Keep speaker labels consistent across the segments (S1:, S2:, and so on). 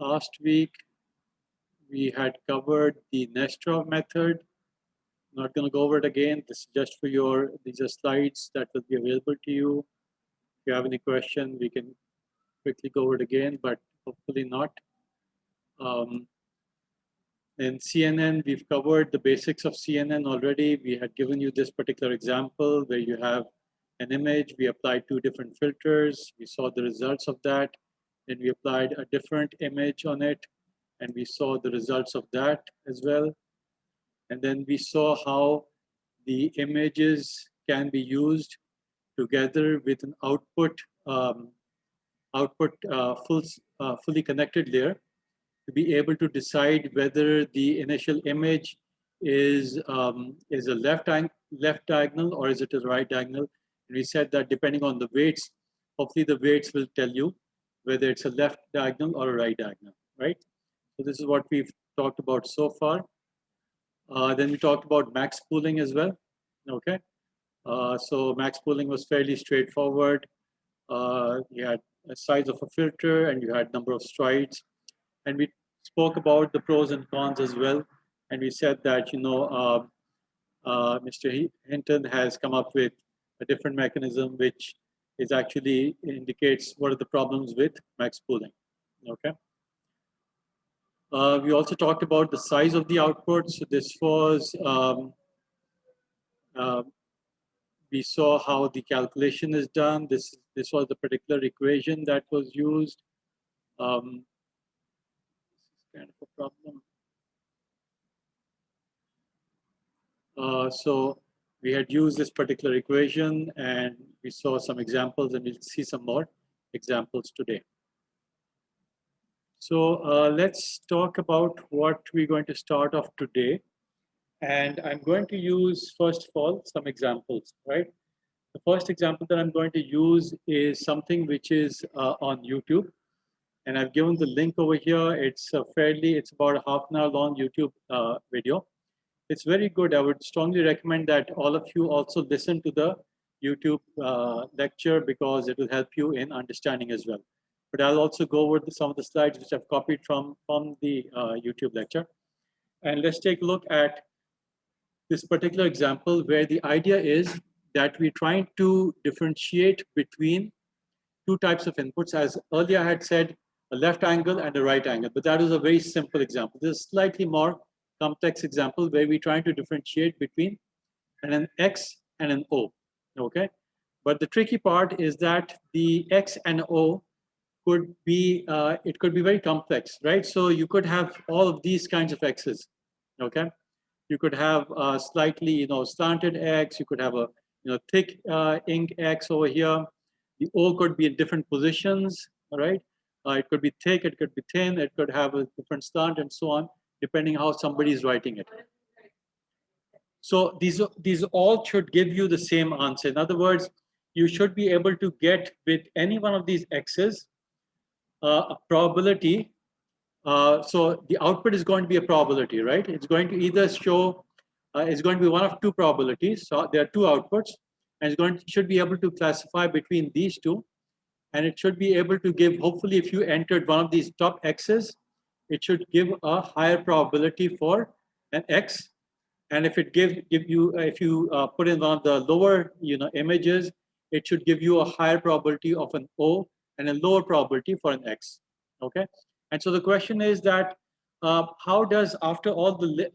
S1: last week we had covered the Nestrov method. I'm not going to go over it again. This is just for these are slides that will be available to you. If you have any question, we can quickly go over it again, but hopefully not. In CNN, we've covered the basics of CNN already. We had given you this particular example where you have an image. We applied 2 different filters. We saw the results of that. Then we applied a different image on it, and we saw the results of that as well. And then we saw how the images can be used together with an fully connected layer to be able to decide whether the initial image is a left diagonal or is it a right diagonal. And we said that depending on the weights, hopefully the weights will tell you whether it's a left diagonal or a right diagonal, right? So this is what we've talked about so far. Then we talked about max pooling as well, okay? So max pooling was fairly straightforward. You had a size of a filter and you had number of strides. And we spoke about the pros and cons as well. And we said that, Mr. Hinton has come up with a different mechanism, which is actually indicates what are the problems with max pooling, okay? We also talked about the size of the output. So this was, we saw how the calculation is done. This was the particular equation that was used. This is kind of a problem. So we had used this particular equation and we saw some examples, and we'll see some more examples today. So let's talk about what we're going to start off today. And I'm going to use, first of all, some examples, right? The first example that I'm going to use is something which is on YouTube. And I've given the link over here. It's about a half an hour long YouTube video. It's very good. I would strongly recommend that all of you also listen to the YouTube lecture because it will help you in understanding as well. But I'll also go over some of the slides which I've copied from the YouTube lecture. And let's take a look at this particular example where the idea is that we're trying to differentiate between 2 types of inputs. As earlier I had said, a left angle and a right angle, but that is a very simple example. This is a slightly more complex example where we're trying to differentiate between an X and an O, okay? But the tricky part is that the X and O could be, it could be very complex, right? So you could have all of these kinds of X's, okay? You could have a slightly, slanted X. You could have a, thick ink X over here. The O could be in different positions, all right? It could be thick, it could be thin, it could have a different slant and so on, depending how somebody is writing it. So these all should give you the same answer. In other words, you should be able to get with any one of these X's a probability. So the output is going to be a probability, right? It's going to either show, it's going to be one of 2 probabilities. So there are 2 outputs, and should be able to classify between these 2. And it should be able to give, hopefully if you entered one of these top X's, it should give a higher probability for an X. And if it if you put in one of the lower images, it should give you a higher probability of an O and a lower probability for an X, okay? And so the question is that how does, after all the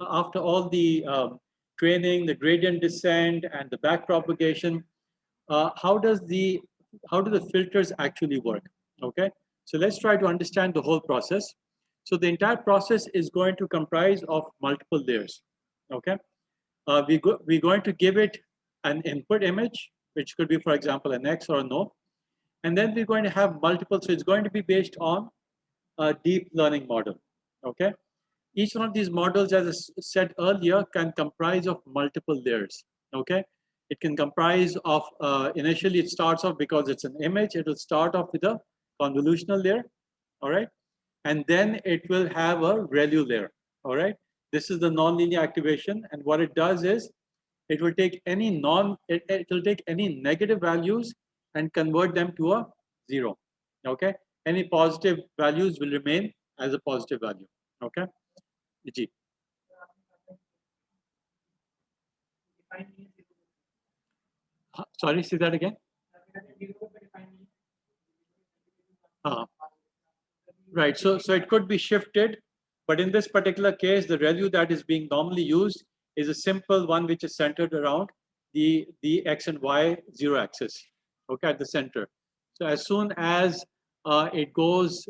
S1: training, the gradient descent, and the back propagation, how do the filters actually work? Okay, so let's try to understand the whole process. So the entire process is going to comprise of multiple layers. Okay, we're going to give it an input image, which could be, for example, an X or a no, and then we're going to have multiple. So it's going to be based on a deep learning model. Okay, each one of these models, as I said earlier, can comprise of multiple layers. Okay, it can comprise of initially it starts off, because it's an image, it will start off with a convolutional layer, all right, and then it will have a ReLU layer, all right. This is the nonlinear activation, and what it does is it will take any it will take any negative values and convert them to a 0. Okay, any positive values will remain as a positive value. Okay. Ji. Sorry, say that again. Right. So it could be shifted, but in this particular case, the value that is being normally used is a simple one which is centered around the x and y zero axis. Okay, at the center. So as soon as it goes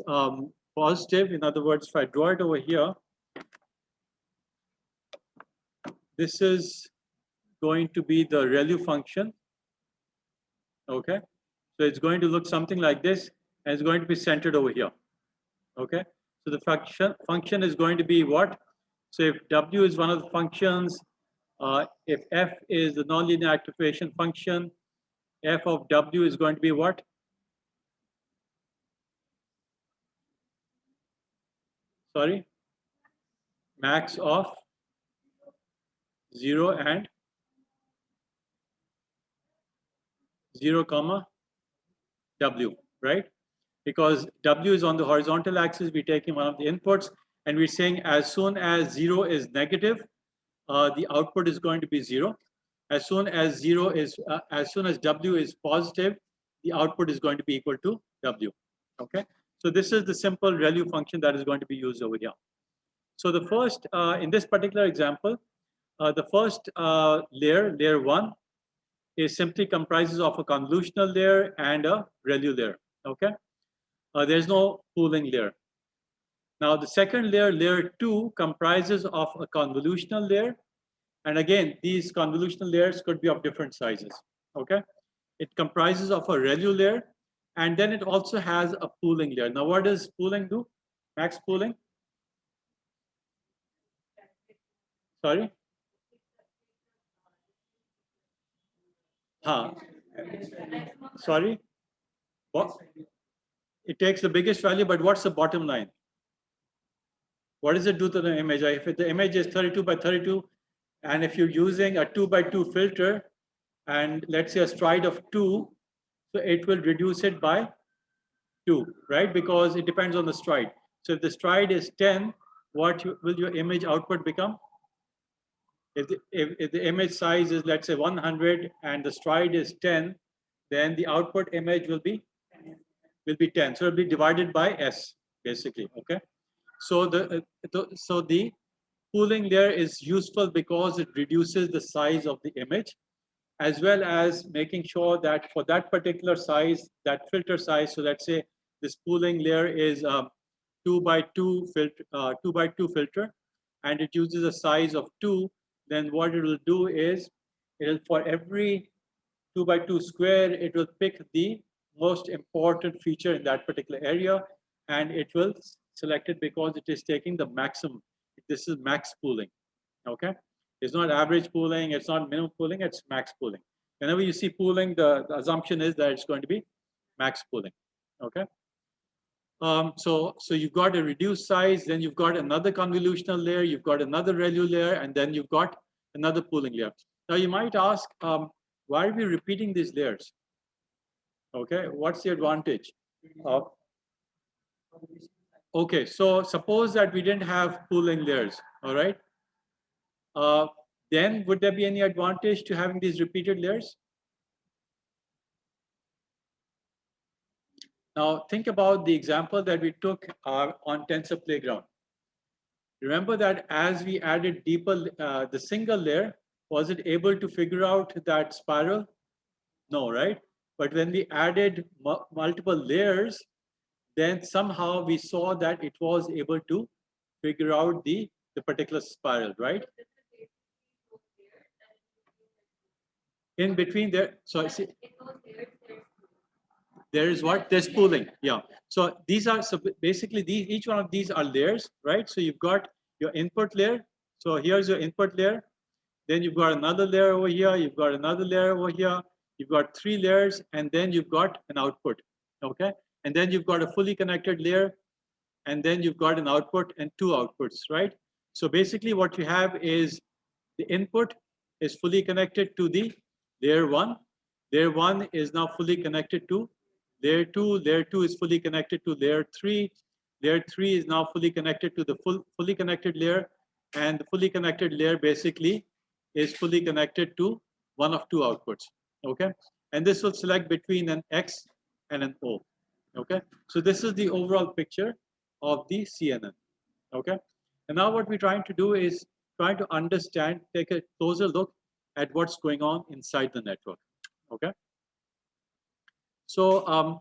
S1: positive, in other words, if I draw it over here, this is going to be the ReLU function. Okay, so it's going to look something like this, and it's going to be centered over here. Okay, so the function is going to be what? So if W is one of the functions, if F is the nonlinear activation function, F of W is going to be what? Sorry, max of 0 and 0 comma W, right? Because W is on the horizontal axis, we're taking one of the inputs, and we're saying as soon as 0 is negative, the output is going to be 0. As soon as as soon as W is positive, the output is going to be equal to W. Okay. So this is the simple ReLU function that is going to be used over here. So the first, in this particular example, the first layer 1, is simply comprises of a convolutional layer and a ReLU layer. Okay. There's no pooling layer. Now the second layer 2, comprises of a convolutional layer. And again, these convolutional layers could be of different sizes. Okay. It comprises of a ReLU layer, and then it also has a pooling layer. Now, what does pooling do? Max pooling? Sorry? Huh. Sorry? What? It takes the biggest value, but what's the bottom line? What does it do to the image? If the image is 32 by 32, and if you're using a 2 by 2 filter, and let's say a stride of 2, so it will reduce it by 2, right? Because it depends on the stride. So if the stride is 10, what will your image output become? If the image size is, let's say, 100 and the stride is 10, then the output image will be 10. So it'll be divided by S, basically. Okay. So the pooling layer is useful because it reduces the size of the image, as well as making sure that for that particular size, that filter size. So let's say this pooling layer is 2 by 2 filter, and it uses a size of 2. Then what it will do is, it'll, for every 2 by 2 square, it will pick the most important feature in that particular area, and it will select it because it is taking the maximum. This is max pooling. Okay, it's not average pooling, it's not minimum pooling, it's max pooling. Whenever you see pooling, the assumption is that it's going to be max pooling. Okay. So you've got a reduced size, then you've got another convolutional layer, you've got another ReLU layer, and then you've got another pooling layer. Now you might ask, why are we repeating these layers? Okay, what's the advantage? Okay, so suppose that we didn't have pooling layers, all right? Then would there be any advantage to having these repeated layers? Now think about the example that we took on Tensor Playground. Remember that as we added deeper, the single layer, was it able to figure out that spiral? No, right? But when we added multiple layers, then somehow we saw that it was able to figure out the particular spiral, right? In between there, so see, there is what? There's pooling. Yeah. So these are, so basically each one of these are layers, right? So you've got your input layer. So here's your input layer. Then you've got another layer over here. You've got another layer over here. You've got 3 layers, and then you've got an output. Okay. And then you've got a fully connected layer, and then you've got an output and 2 outputs, right? So basically what you have is the input is fully connected to the layer 1. Layer 1 is now fully connected to layer 2. Layer 2 is fully connected to layer 3. Layer 3 is now fully connected to the fully connected layer, and the fully connected layer basically is fully connected to one of two outputs. Okay, and this will select between an X and an O. Okay, so this is the overall picture of the CNN. Okay, and now what we're trying to do is trying to understand, take a closer look at what's going on inside the network. Okay, so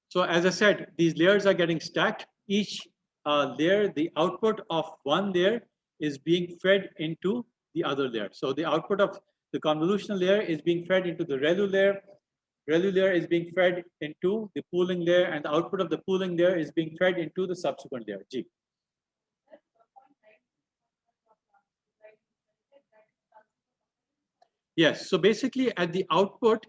S1: so as I said, these layers are getting stacked. Each layer, the output of one layer is being fed into the other layer. So the output of the convolutional layer is being fed into the ReLU layer. ReLU layer is being fed into the pooling layer, and the output of the pooling layer is being fed into the subsequent layer, G. Yes, so basically at the output,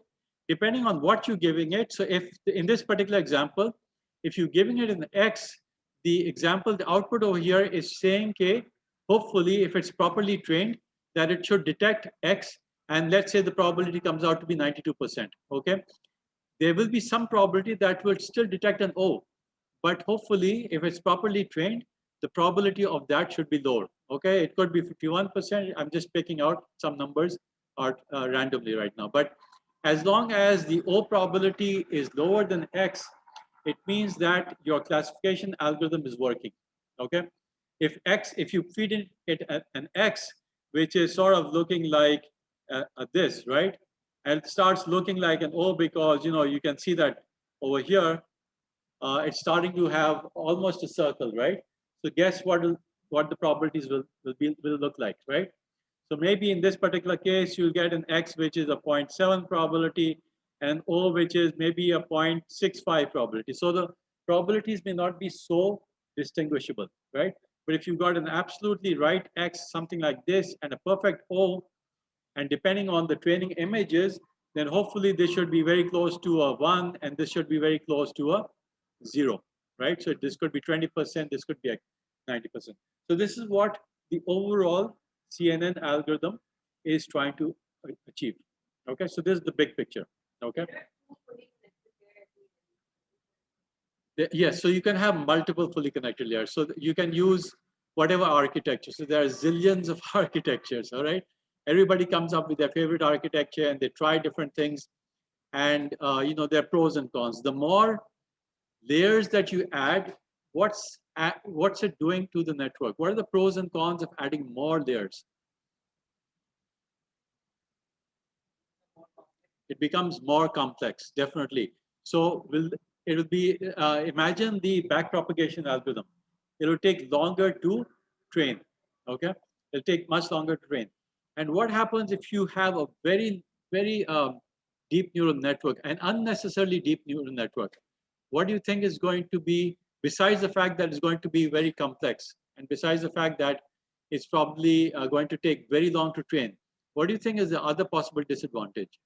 S1: depending on what you're giving it, so if in this particular example, if you're giving it an X, the example, the output over here is saying, okay, hopefully if it's properly trained, that it should detect X, and let's say the probability comes out to be 92%, okay? There will be some probability that will still detect an O, but hopefully if it's properly trained, the probability of that should be lower, okay? It could be 51%, I'm just picking out some numbers or randomly right now, but as long as the O probability is lower than X, it means that your classification algorithm is working, okay? If you feed it an X, which is sort of looking like this, right? And it starts looking like an O because, you know, you can see that over here, it's starting to have almost a circle, right? So guess what the probabilities will look like, right? So maybe in this particular case, you'll get an X, which is a 0.7 probability, and O, which is maybe a 0.65 probability. So the probabilities may not be so distinguishable, right? But if you've got an absolutely right X, something like this, and a perfect O, and depending on the training images, then hopefully this should be very close to a 1, and this should be very close to a 0, right? So this could be 20%, this could be 90%. So this is what the overall CNN algorithm is trying to achieve. Okay, so this is the big picture. Okay. Yes, so you can have multiple fully connected layers. So you can use whatever architecture. So there are zillions of architectures, all right? Everybody comes up with their favorite architecture and they try different things. And you know, there are pros and cons. The more layers that you add, what's it doing to the network? What are the pros and cons of adding more layers? It becomes more complex, definitely. So it will be, imagine the backpropagation algorithm. It will take longer to train, okay? It'll take much longer to train. And what happens if you have a very deep neural network, an unnecessarily deep neural network? What do you think is going to be, besides the fact that it's going to be very complex, and besides the fact that it's probably going to take very long to train, what do you think is the other possible disadvantage?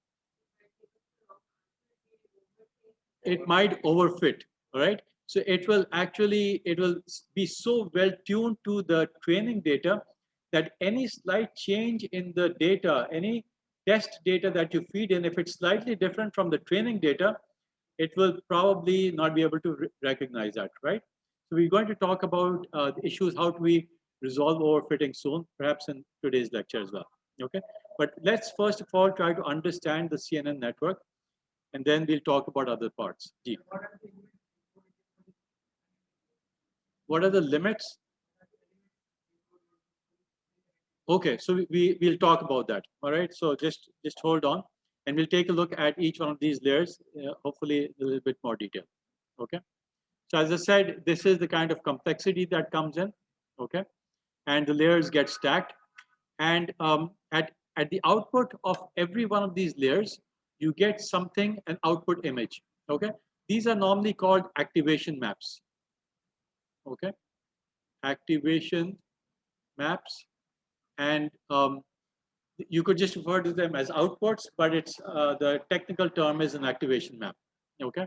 S1: It might overfit, all right? So it will be so well tuned to the training data that any slight change in the data, any test data that you feed in, if it's slightly different from the training data, it will probably not be able to recognize that, right? So we're going to talk about the issues, how do we resolve overfitting soon, perhaps in today's lecture as well, okay? But let's first of all try to understand the CNN network, and then we'll talk about other parts. G. What are the limits? Okay, so we'll talk about that. All right, so just hold on, and we'll take a look at each one of these layers, hopefully a little bit more detail. Okay, so as I said, this is the kind of complexity that comes in. Okay, and the layers get stacked, and at the output of every one of these layers, you get something, an output image. Okay, these are normally called activation maps. Okay, activation maps, and you could just refer to them as outputs, but it's the technical term is an activation map. Okay.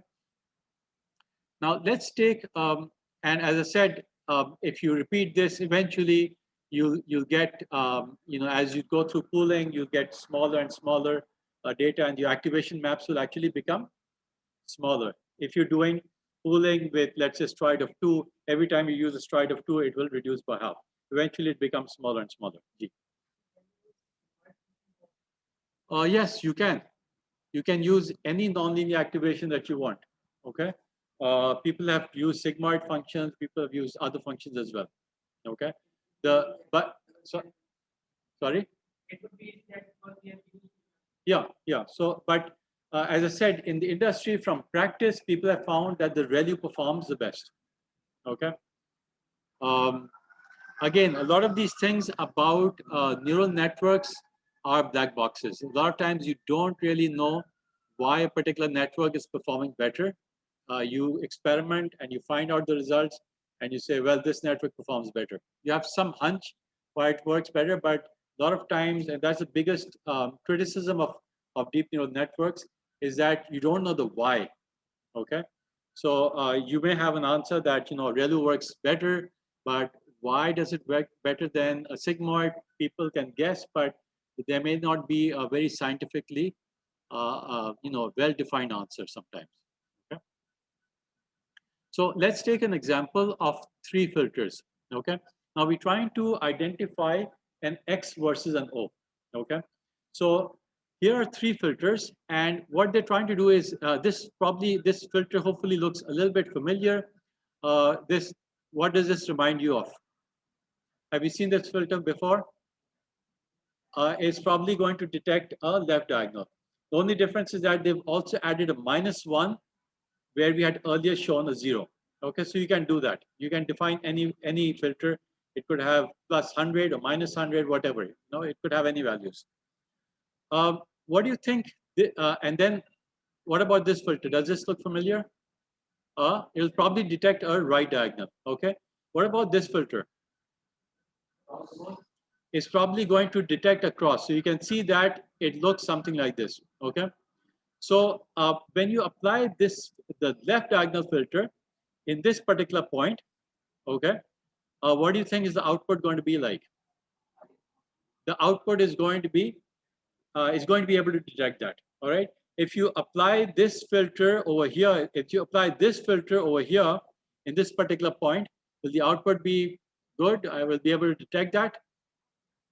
S1: Now let's take and as I said, if you repeat this, eventually you'll get you know, as you go through pooling, you get smaller and smaller data, and your activation maps will actually become smaller. If you're doing pooling with, let's say, stride of 2, every time you use a stride of 2, it will reduce by half. Eventually, it becomes smaller and smaller. Yes, you can. You can use any nonlinear activation that you want. Okay. People have used sigmoid functions. People have used other functions as well. Okay. Sorry. It would be yeah. So, but as I said, in the industry, from practice, people have found that the ReLU performs the best. Okay. Um, Again, a lot of these things about neural networks are black boxes. A lot of times you don't really know why a particular network is performing better. You experiment and you find out the results and you say, well, this network performs better. You have some hunch why it works better, but a lot of times, and that's the biggest criticism of deep neural networks, is that you don't know the why. Okay. So you may have an answer that, ReLU works better, but why does it work better than a sigmoid? People can guess, but there may not be a very scientifically, well-defined answer sometimes. Okay. So let's take an example of 3 filters. Okay. Now we're trying to identify an X versus an O. Okay. So here are 3 filters, and what they're trying to do is this filter hopefully looks a little bit familiar. What does this remind you of? Have you seen this filter before? It's probably going to detect a left diagonal. The only difference is that they've also added a -1 where we had earlier shown a 0. Okay, so you can do that. You can define any filter. It could have +100 or -100, whatever. It could have any values. What do you think? And then, what about this filter? Does this look familiar? It'll probably detect a right diagonal. Okay. What about this filter? It's probably going to detect a cross. So you can see that it looks something like this. Okay. So when you apply the left diagonal filter in this particular point, okay, what do you think is the output going to be like? The output is going to be able to detect that. All right. If you apply this filter over here, in this particular point, will the output be good? I will be able to detect that.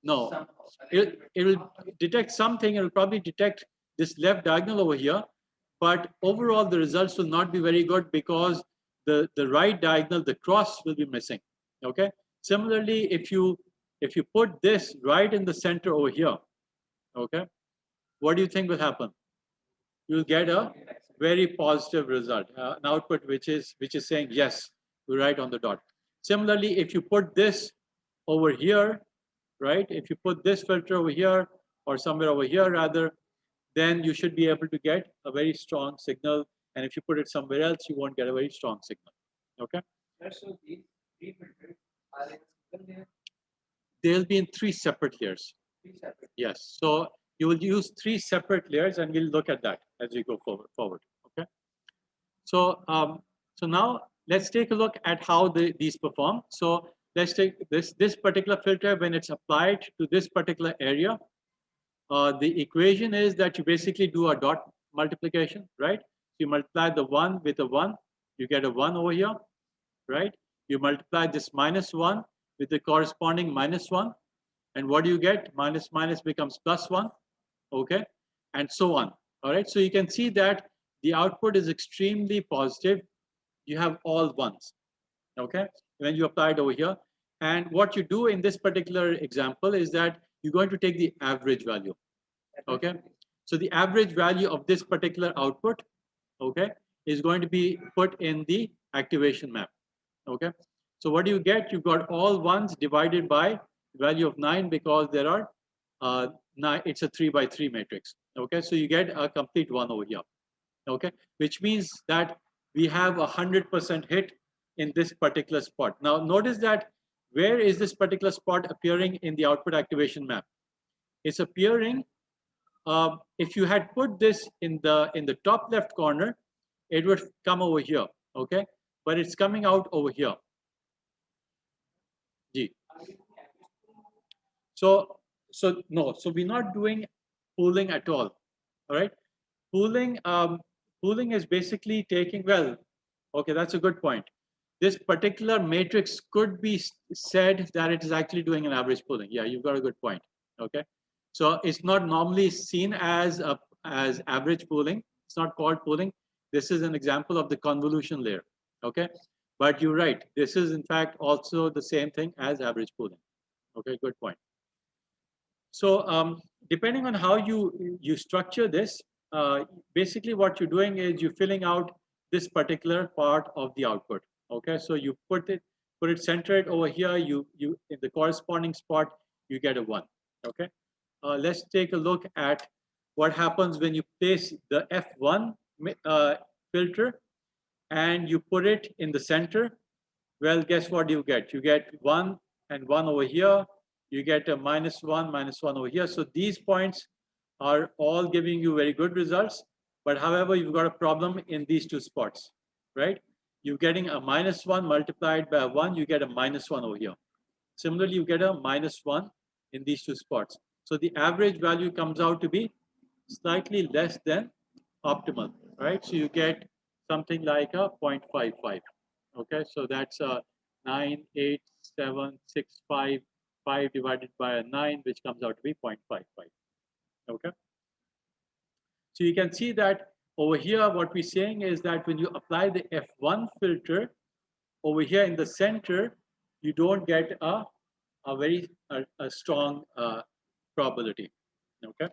S1: No, it will detect something. It will probably detect this left diagonal over here, but overall the results will not be very good because the right diagonal, the cross, will be missing. Okay. Similarly, if you put this right in the center over here, okay, what do you think will happen? You'll get a very positive result, an output which is saying yes, we're right on the dot. Similarly, if you put this over here, right? If you put this filter over here or somewhere over here rather, then you should be able to get a very strong signal. And if you put it somewhere else, you won't get a very strong signal. Okay. So these 3 filters are in single layer? They'll be in 3 separate layers. 3 separate. Yes. So you will use 3 separate layers, and we'll look at that as we go forward. Okay. So now let's take a look at how these perform. So let's take this particular filter. When it's applied to this particular area, the equation is that you basically do a dot multiplication, right? So you multiply the 1 with a 1, you get a 1 over here, right? You multiply this -1 with the corresponding -1, and what do you get? Minus minus becomes +1, okay, and so on. All right, so you can see that the output is extremely positive. You have all ones, okay, when you apply it over here. And what you do in this particular example is that you're going to take the average value, okay. So the average value of this particular output, okay, is going to be put in the activation map, okay. So what do you get? You've got all ones divided by value of 9 because there are 9. It's a 3 by 3 matrix, okay. So you get a complete 1 over here, okay, which means that we have 100% hit in this particular spot. Now notice that where is this particular spot appearing in the output activation map? It's appearing, if you had put this in the top left corner, it would come over here, okay, but it's coming out over here. G. So no, so we're not doing pooling at all. All right, pooling is basically taking, well, Okay, that's a good point. This particular matrix could be said that it is actually doing an average pooling. Yeah, you've got a good point. Okay, so it's not normally seen as average pooling. It's not called pooling. This is an example of the convolution layer. Okay, but you're right. This is in fact also the same thing as average pooling. Okay, good point. So depending on how you structure this, basically what you're doing is you're filling out this particular part of the output. Okay, so you put it centered over here. You in the corresponding spot you get a 1. Okay, let's take a look at what happens when you place the F1 filter and you put it in the center. Well, guess what you get? You get 1 and 1 over here. You get a minus 1 over here. So these points are all giving you very good results. But however, you've got a problem in these two spots, right? You're getting a minus 1 multiplied by 1. You get a minus 1 over here. Similarly, you get a minus 1 in these two spots. So the average value comes out to be slightly less than optimal, right? So you get something like a 0.55. Okay, so that's a 98765 5 divided by a 9, which comes out to be 0.55. Okay, so you can see that over here what we're saying is that when you apply the F1 filter over here in the center, you don't get a very strong probability. Okay.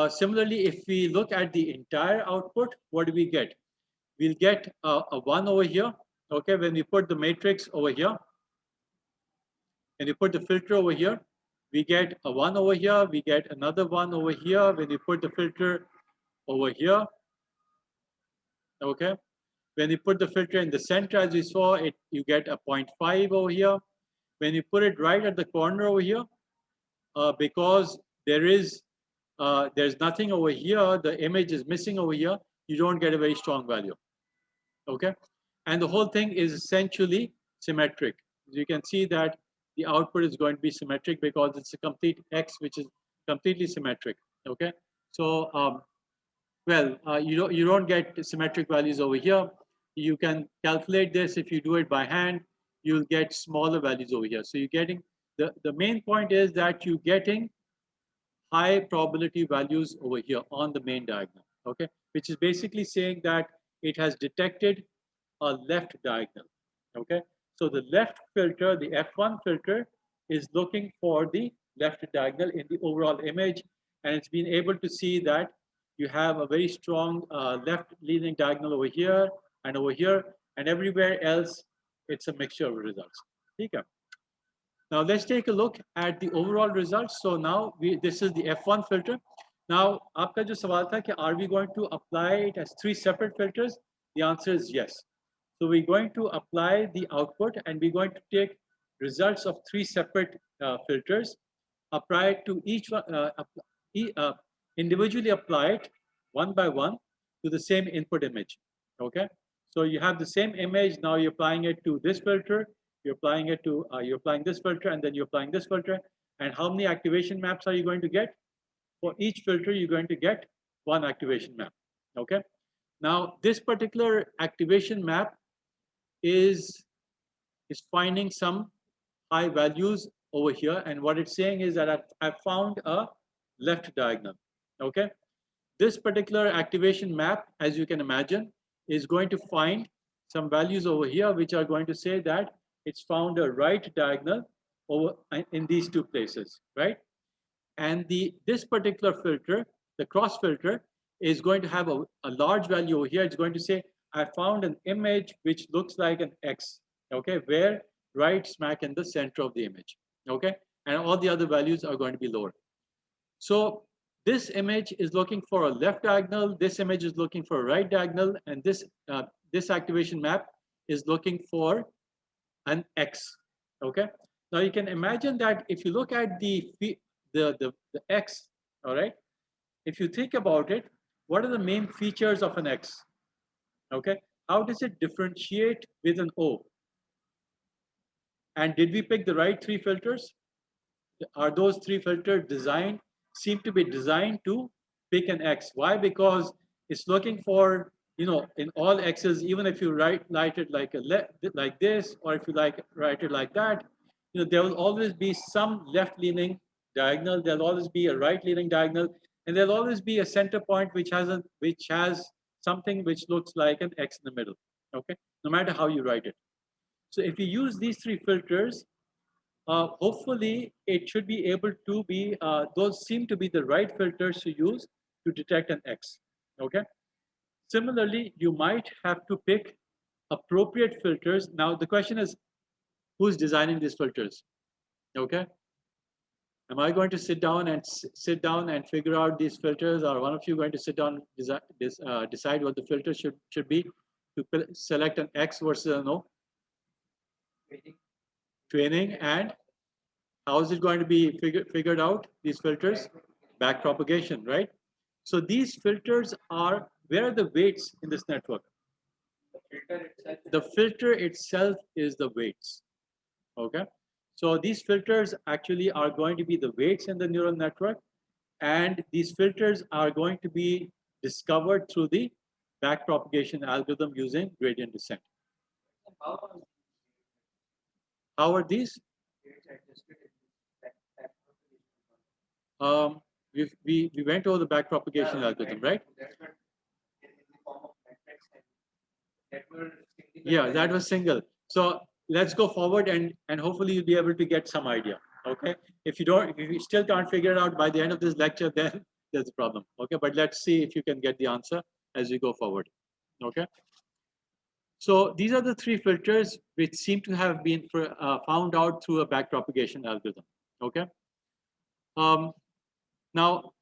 S1: Similarly, if we look at the entire output, what do we get? We'll get a 1 over here. Okay, when we put the matrix over here, and you put the filter over here, we get a 1 over here, we get another 1 over here. When you put the filter over here, okay, when you put the filter in the center, as we saw, you get a 0.5 over here. When you put it right at the corner over here, because there's nothing over here, the image is missing over here, you don't get a very strong value. Okay, and the whole thing is essentially symmetric. You can see that the output is going to be symmetric because it's a complete X, which is completely symmetric. Okay, so you don't get symmetric values over here. You can calculate this if you do it by hand. You'll get smaller values over here. So you're getting the main point is that you're getting high probability values over here on the main diagonal. Okay, which is basically saying that it has detected a left diagonal. Okay, so the left filter, the F1 filter, is looking for the left diagonal in the overall image, and it's been able to see that you have a very strong left leaning diagonal over here, and everywhere else it's a mixture of results. Okay. Now let's take a look at the overall results. So now this is the F1 filter. Now, आपका जो सवाल था कि are we going to apply it as 3 separate filters? The answer is yes. So we're going to apply the output and we're going to take results of 3 separate filters, apply it to each one, individually apply it one by one to the same input image. Okay, so you have the same image. Now you're applying it to this filter. You're applying it to you're applying this filter, and then you're applying this filter. And how many activation maps are you going to get? For each filter, you're going to get 1 activation map. Okay. Now this particular activation map is finding some high values over here, and what it's saying is that I've found a left diagonal. Okay, this particular activation map, as you can imagine, is going to find some values over here which are going to say that it's found a right diagonal over in these 2 places, right? And this particular filter, the cross filter, is going to have a large value over here. It's going to say I found an image which looks like an X, okay, where right smack in the center of the image, okay, and all the other values are going to be lower. So this image is looking for a left diagonal, this image is looking for a right diagonal, and this activation map is looking for an X. Okay. Now you can imagine that if you look at the X, all right, if you think about it, what are the main features of an X? Okay, how does it differentiate with an O? And did we pick the right 3 filters? Are those 3 filters seem to be designed to pick an X? Why? Because it's looking for in all x's, even if you write it like this, or if you write it like that, there will always be some left-leaning diagonal. There'll always be a right-leaning diagonal, and there'll always be a center point which has something which looks like an x in the middle. Okay, no matter how you write it. So if you use these three filters, hopefully it should be able to be. Those seem to be the right filters to use to detect an x. Okay. Similarly, you might have to pick appropriate filters. Now, the question is, who's designing these filters? Okay. Am I going to sit down and figure out these filters, or one of you going to sit down and decide what the filter should be to select an X versus a no? Training, and how is it going to be figured out? These filters, back propagation, right? So these filters are, where are the weights in this network? The filter itself is the weights. Okay, so these filters actually are going to be the weights in the neural network, and these filters are going to be discovered through the backpropagation algorithm using gradient descent. How are these? We went over the backpropagation algorithm, right? Yeah, that was single. So let's go forward, and hopefully you'll be able to get some idea. Okay. If you still can't figure it out by the end of this lecture, then there's a problem. Okay. But let's see if you can get the answer as we go forward. Okay. So these are the three filters which seem to have been found out through a backpropagation algorithm. Okay. Um, now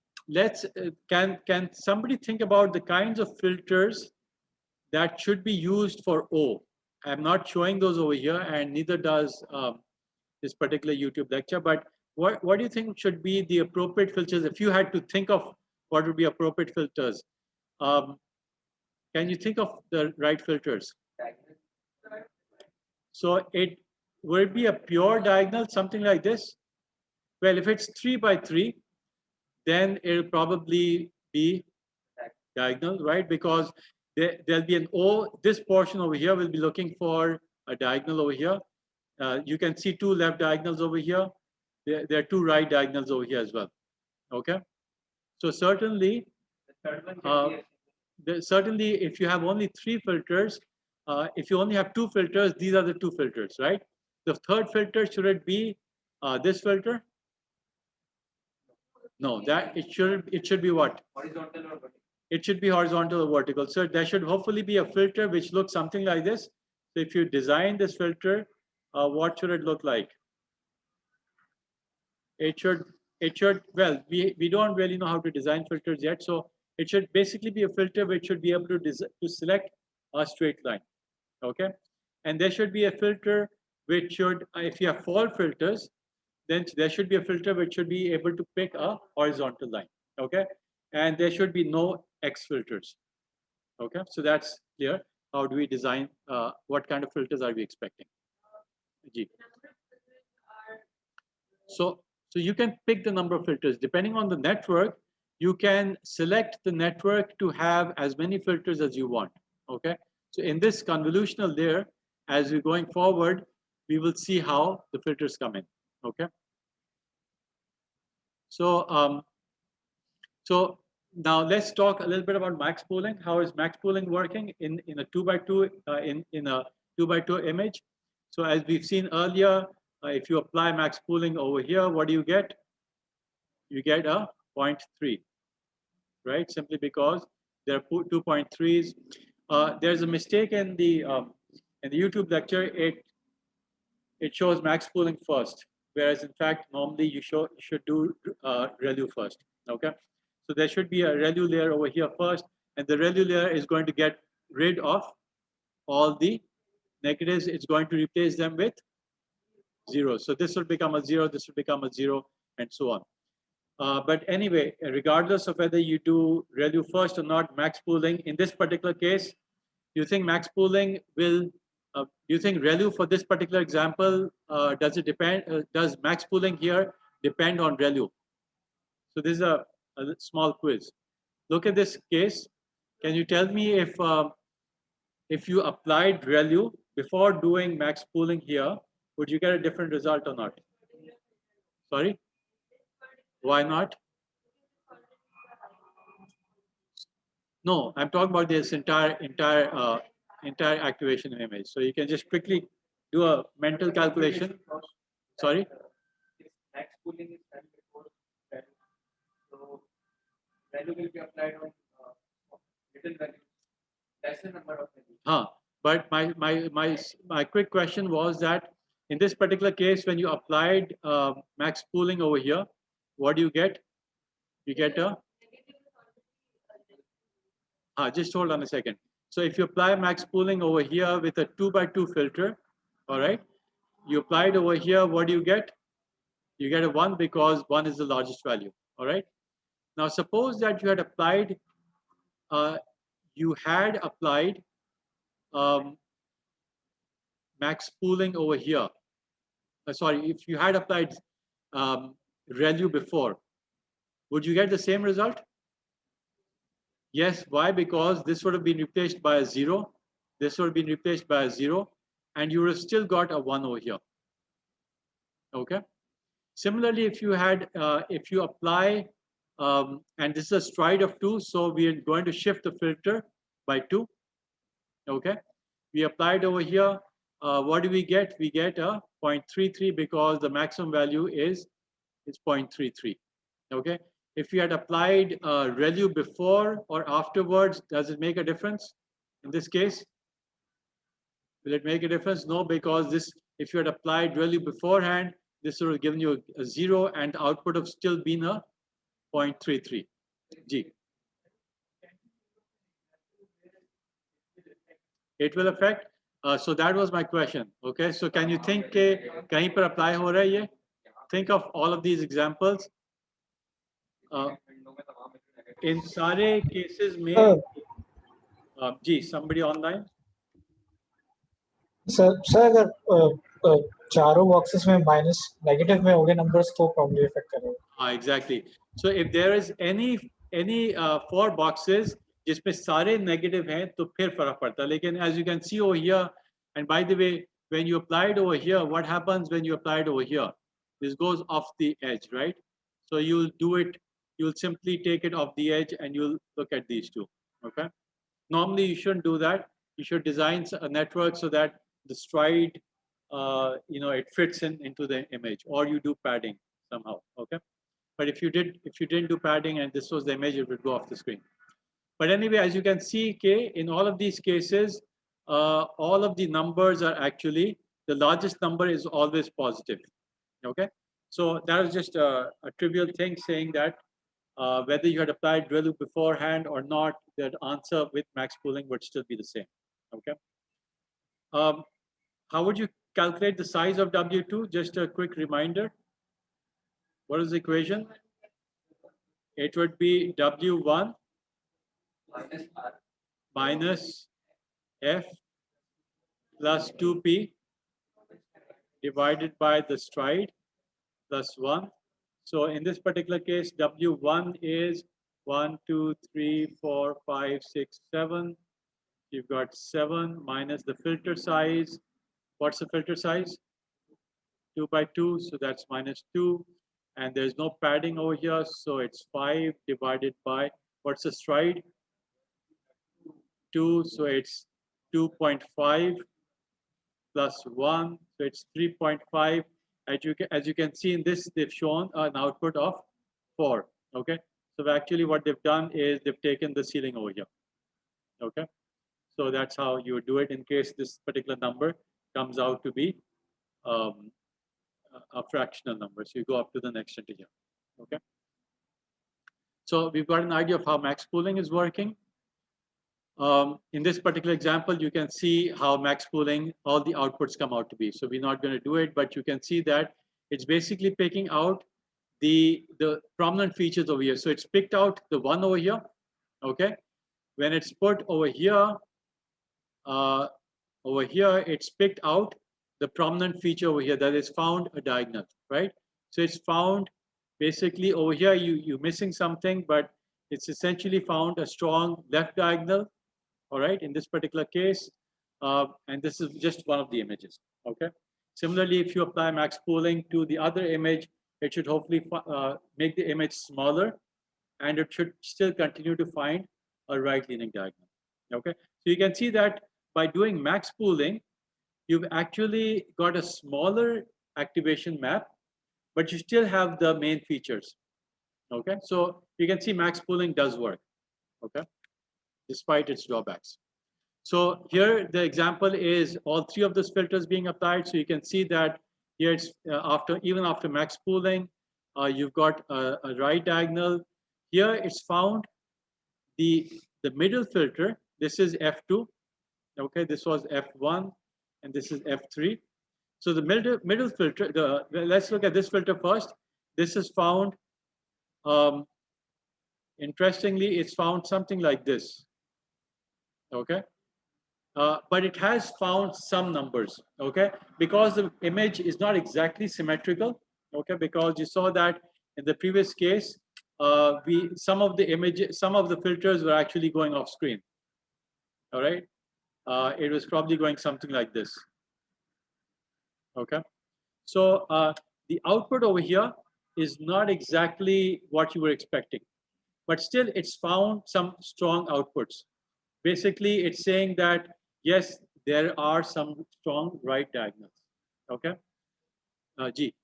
S1: can somebody think about the kinds of filters that should be used for O? I'm not showing those over here, and neither does this particular YouTube lecture. But what do you think should be the appropriate filters? If you had to think of what would be appropriate filters, can you think of the right filters? So would it be a pure diagonal, something like this? Well, if it's 3 by 3, then it'll probably be diagonal, right? Because there'll be an O. This portion over here will be looking for a diagonal over here. You can see two left diagonals over here. There are two right diagonals over here as well. Okay. So certainly, if you have only three filters, if you only have two filters, these are the two filters, right? The third filter, should it be this filter? No, that it should be what? Horizontal or vertical? It should be horizontal or vertical. So there should hopefully be a filter which looks something like this. So if you design this filter, what should it look like? It should, well, we don't really know how to design filters yet. So it should basically be a filter which should be able to select a straight line. Okay. And there should be a filter which should, if you have fall filters, then there should be a filter which should be able to pick a horizontal line. Okay. And there should be no X filters. Okay. So that's clear. How do we design, what kind of filters are we expecting? G. So you can pick the number of filters. Depending on the network, you can select the network to have as many filters as you want. Okay. So in this convolutional layer, as we're going forward, we will see how the filters come in. Okay. So so now let's talk a little bit about max pooling. How is max pooling working in a 2x2 in a 2x2 image? So as we've seen earlier, if you apply max pooling over here, what do you get? You get a 0.3, right? Simply because there are 2.3s. There's a mistake in the YouTube lecture. It shows max pooling first, whereas in fact normally you should do ReLU first. Okay, so there should be a ReLU layer over here first, and the ReLU layer is going to get rid of all the negatives. It's going to replace them with zero. So this will become a zero, this will become a zero, and so on. But anyway, regardless of whether you do ReLU first or not, max pooling in this particular case, you think max pooling will? Do you think ReLU for this particular example does it depend? Does max pooling here depend on ReLU? So this is a small quiz. Look at this case. Can you tell me if you applied ReLU before doing max pooling here, would you get a different result or not? Sorry? Why not? No, I'm talking about this entire activation image. So you can just quickly do a mental calculation. Sorry?
S2: Max pooling is done before value. So value will be applied on little value, lesser number of values.
S1: But my quick question was that in this particular case, when you applied max pooling over here, what do you get? You get a just hold on a second. So if you apply max pooling over here with a 2x2 filter, all right, you apply it over here, what do you get? You get a 1 because 1 is the largest value, all right? Now suppose that you had applied max pooling over here. Sorry, if you had applied ReLU before, would you get the same result? Yes. Why? Because this would have been replaced by a 0. This would have been replaced by a 0. And you would have still got a 1 over here. Okay. Similarly, if you apply, and this is a stride of 2, so we are going to shift the filter by 2. Okay. We applied over here. What do we get? We get a 0.33 because the maximum value is 0.33. Okay. If you had applied ReLU before or afterwards, does it make a difference? In this case, will it make a difference? No, because this, if you had applied ReLU beforehand, this would have given you a 0 and the output of still been a 0.33. G. It will affect. So that was my question. Okay. So can you think kahin par apply ho raha hai ye? Think of all of these examples. In सारे cases में जी somebody online.
S3: Sir अगर चारों boxes में minus negative में होंगे numbers तो problem effect करेगा.
S1: Exactly. So if there is any 4 boxes जिसमें सारे negative हैं तो फिर फर्क पड़ता है. लेकिन as you can see over here, and by the way, when you apply it over here, what happens when you apply it over here? This goes off the edge, right? So you'll do it. You'll simply take it off the edge and you'll look at these two. Okay. Normally you shouldn't do that. You should design a network so that the stride, it fits into the image, or you do padding somehow. Okay. But if you didn't do padding and this was the image, it would go off the screen. But anyway, as you can see, in all of these cases, all of the numbers are actually, the largest number is always positive. Okay. So that was just a trivial thing saying that whether you had applied ReLU beforehand or not, the answer with max pooling would still be the same. Okay. How would you calculate the size of W2? Just a quick reminder. What is the equation? It would be W1 minus F plus 2P divided by the stride plus 1. So in this particular case, W1 is 1, 2, 3, 4, 5, 6, 7. You've got 7 minus the filter size. What's the filter size? 2 by 2, so that's minus 2. And there's no padding over here, so it's 5 divided by, what's the stride? 2, so it's 2.5 plus 1, so it's 3.5. As you can see in this, they've shown an output of 4. Okay, so actually what they've done is they've taken the ceiling over here. Okay, so that's how you do it in case this particular number comes out to be a fractional number. So you go up to the next integer. Okay, so we've got an idea of how max pooling is working. In this particular example, you can see how max pooling, all the outputs come out to be. So we're not going to do it, but you can see that it's basically picking out the prominent features over here. So it's picked out the 1 over here. Okay, when it's put over here, it's picked out the prominent feature over here that is found a diagonal, right? So it's found basically over here, you're missing something, but It's essentially found a strong left diagonal, all right, in this particular case. And this is just one of the images, okay? Similarly, if you apply max pooling to the other image, it should hopefully make the image smaller, and it should still continue to find a right leaning diagonal, okay? So you can see that by doing max pooling, you've actually got a smaller activation map, but you still have the main features, okay? So you can see max pooling does work, okay, despite its drawbacks. So here the example is all three of those filters being applied. So you can see that here it's even after max pooling, you've got a right diagonal. Here it's found the middle filter. This is F2. Okay, this was F1, and this is F3. So the middle filter. Let's look at this filter first. This is found. Interestingly, it's found something like this. Okay. But it has found some numbers, okay? Because the image is not exactly symmetrical, okay? Because you saw that in the previous case, some of the filters were actually going off screen, all right? It was probably going something like this, okay? So the output over here is not exactly what you were expecting, but still it's found some strong outputs. Basically, it's saying that, yes, there are some strong right diagonals. Okay? G.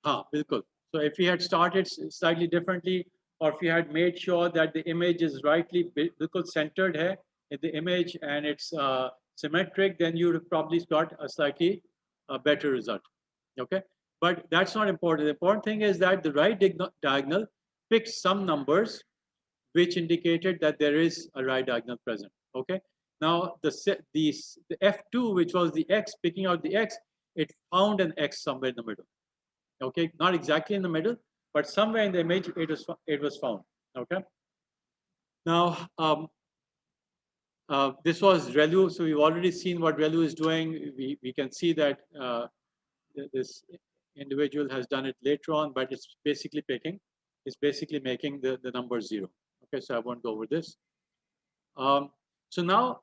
S1: Bilkul. So if we had started slightly differently, or if we had made sure that the image is rightly bilkul centered hai in the image and it's symmetric, then you would have probably got a slightly better result. Okay? But that's not important. The important thing is that the right diagonal picked some numbers which indicated that there is a right diagonal present. Okay. Now the F2, which was the X, picking out the X, it found an X somewhere in the middle. Okay, not exactly in the middle, but somewhere in the image it was found. Okay. Now this was ReLU, so we've already seen what ReLU is doing. We can see that this individual has done it later on, but it's basically making the number 0. Okay, so I won't go over this. So now,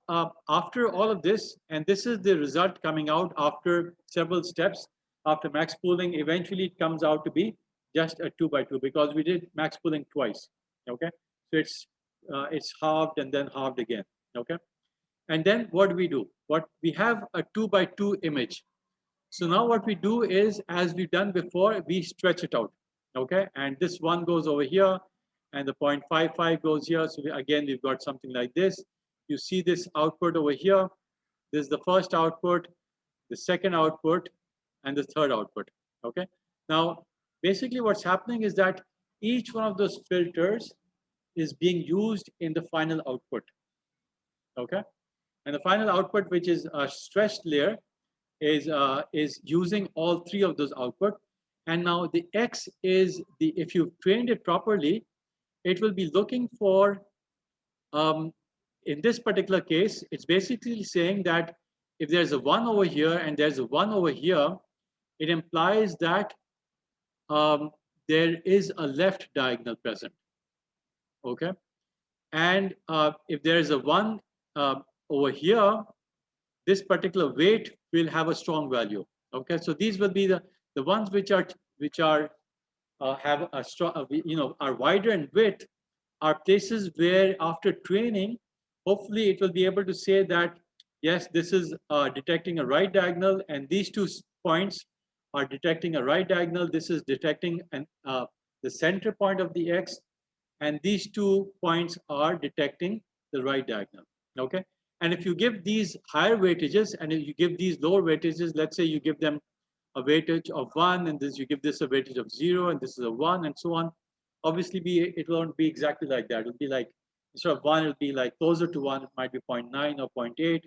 S1: after all of this, and this is the result coming out after several steps, after max pooling, eventually it comes out to be just a 2 by 2 because we did max pooling twice. Okay, so it's halved and then halved again. Okay, and then what do? We have a 2 by 2 image. So now what we do is, as we've done before, we stretch it out. Okay, and this one goes over here, and the 0.55 goes here. So again, we've got something like this. You see this output over here. This is the first output, the second output, and the third output. Okay. Now, basically what's happening is that each one of those filters is being used in the final output. Okay. And the final output, which is a stretched layer, is using all three of those output. And now the X is if you've trained it properly, it will be looking for, in this particular case, it's basically saying that if there's a 1 over here and there's a 1 over here, it implies that there is a left diagonal present. Okay. And if there's a 1 over here, this particular weight will have a strong value. Okay, so these will be the ones which are have a strong, are wider in width, are places where after training, hopefully it will be able to say that yes, this is detecting a right diagonal, and these 2 points are detecting a right diagonal. This is detecting the center point of the X, and these 2 points are detecting the right diagonal. Okay. And if you give these higher weightages and if you give these lower weightages, let's say you give them a weightage of 1 and you give this a weightage of 0 and this is a 1 and so on, obviously it won't be exactly like that. It'll be like, instead of 1, it'll be like closer to 1. It might be 0.9 or 0.8.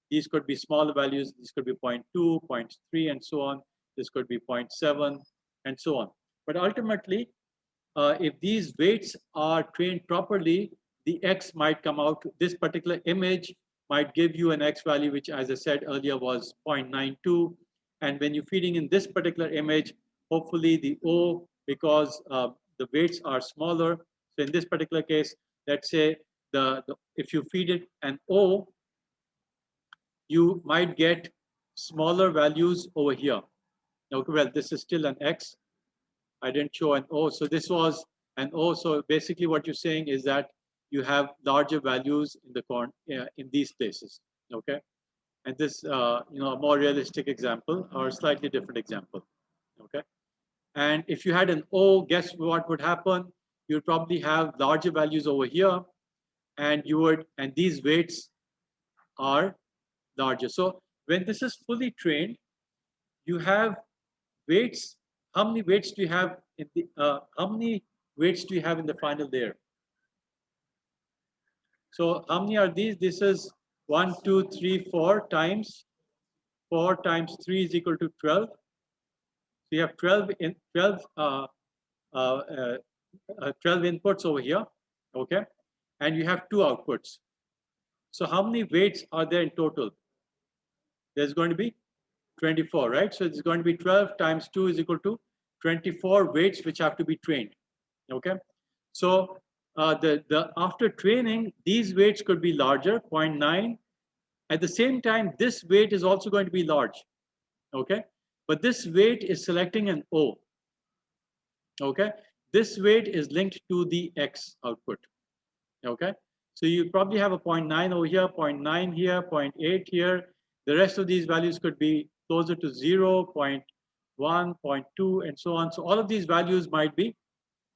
S1: These could be smaller values. These could be 0.2, 0.3 and so on. This could be 0.7 and so on. But ultimately, if these weights are trained properly, the X might come out. This particular image might give you an X value, which, as I said earlier, was 0.92. And when you're feeding in this particular image, hopefully the O, because the weights are smaller. So in this particular case, let's say if you feed it an O, you might get smaller values over here. Okay, well, this is still an X. I didn't show an O. So this was an O. So basically what you're saying is that you have larger values in the in these places. Okay. And this, a more realistic example or a slightly different example. Okay. And if you had an O, guess what would happen? You'd probably have larger values over here, and these weights are larger. So when this is fully trained, you have weights. How many weights do you have in the? How many weights do you have in the final layer? So how many are these? This is 1, 2, 3, 4 times 4 times 3 is equal to 12. So you have 12 inputs over here, okay, and you have 2 outputs. So how many weights are there in total? There's going to be 24, right? So it's going to be 12 times 2 is equal to 24 weights which have to be trained. Okay, so after training, these weights could be larger, 0.9. At the same time, this weight is also going to be large. Okay, but this weight is selecting an O. Okay, this weight is linked to the X output. Okay, so you probably have a 0.9 over here, 0.9 here, 0.8 here. The rest of these values could be closer to 0, 0.1, 0.2, and so on. So all of these values might be.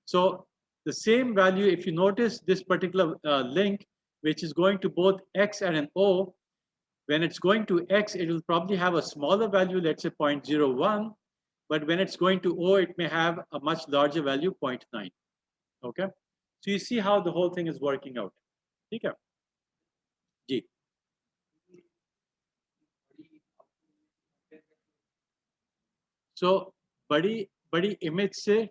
S1: So the same value, if you notice this particular link, which is going to both X and an O, when it's going to X, it will probably have a smaller value, let's say 0.01. But when it's going to O, it may have a much larger value, 0.9. Okay. So you see how the whole thing is working out. Okay. G. So bड़ी image से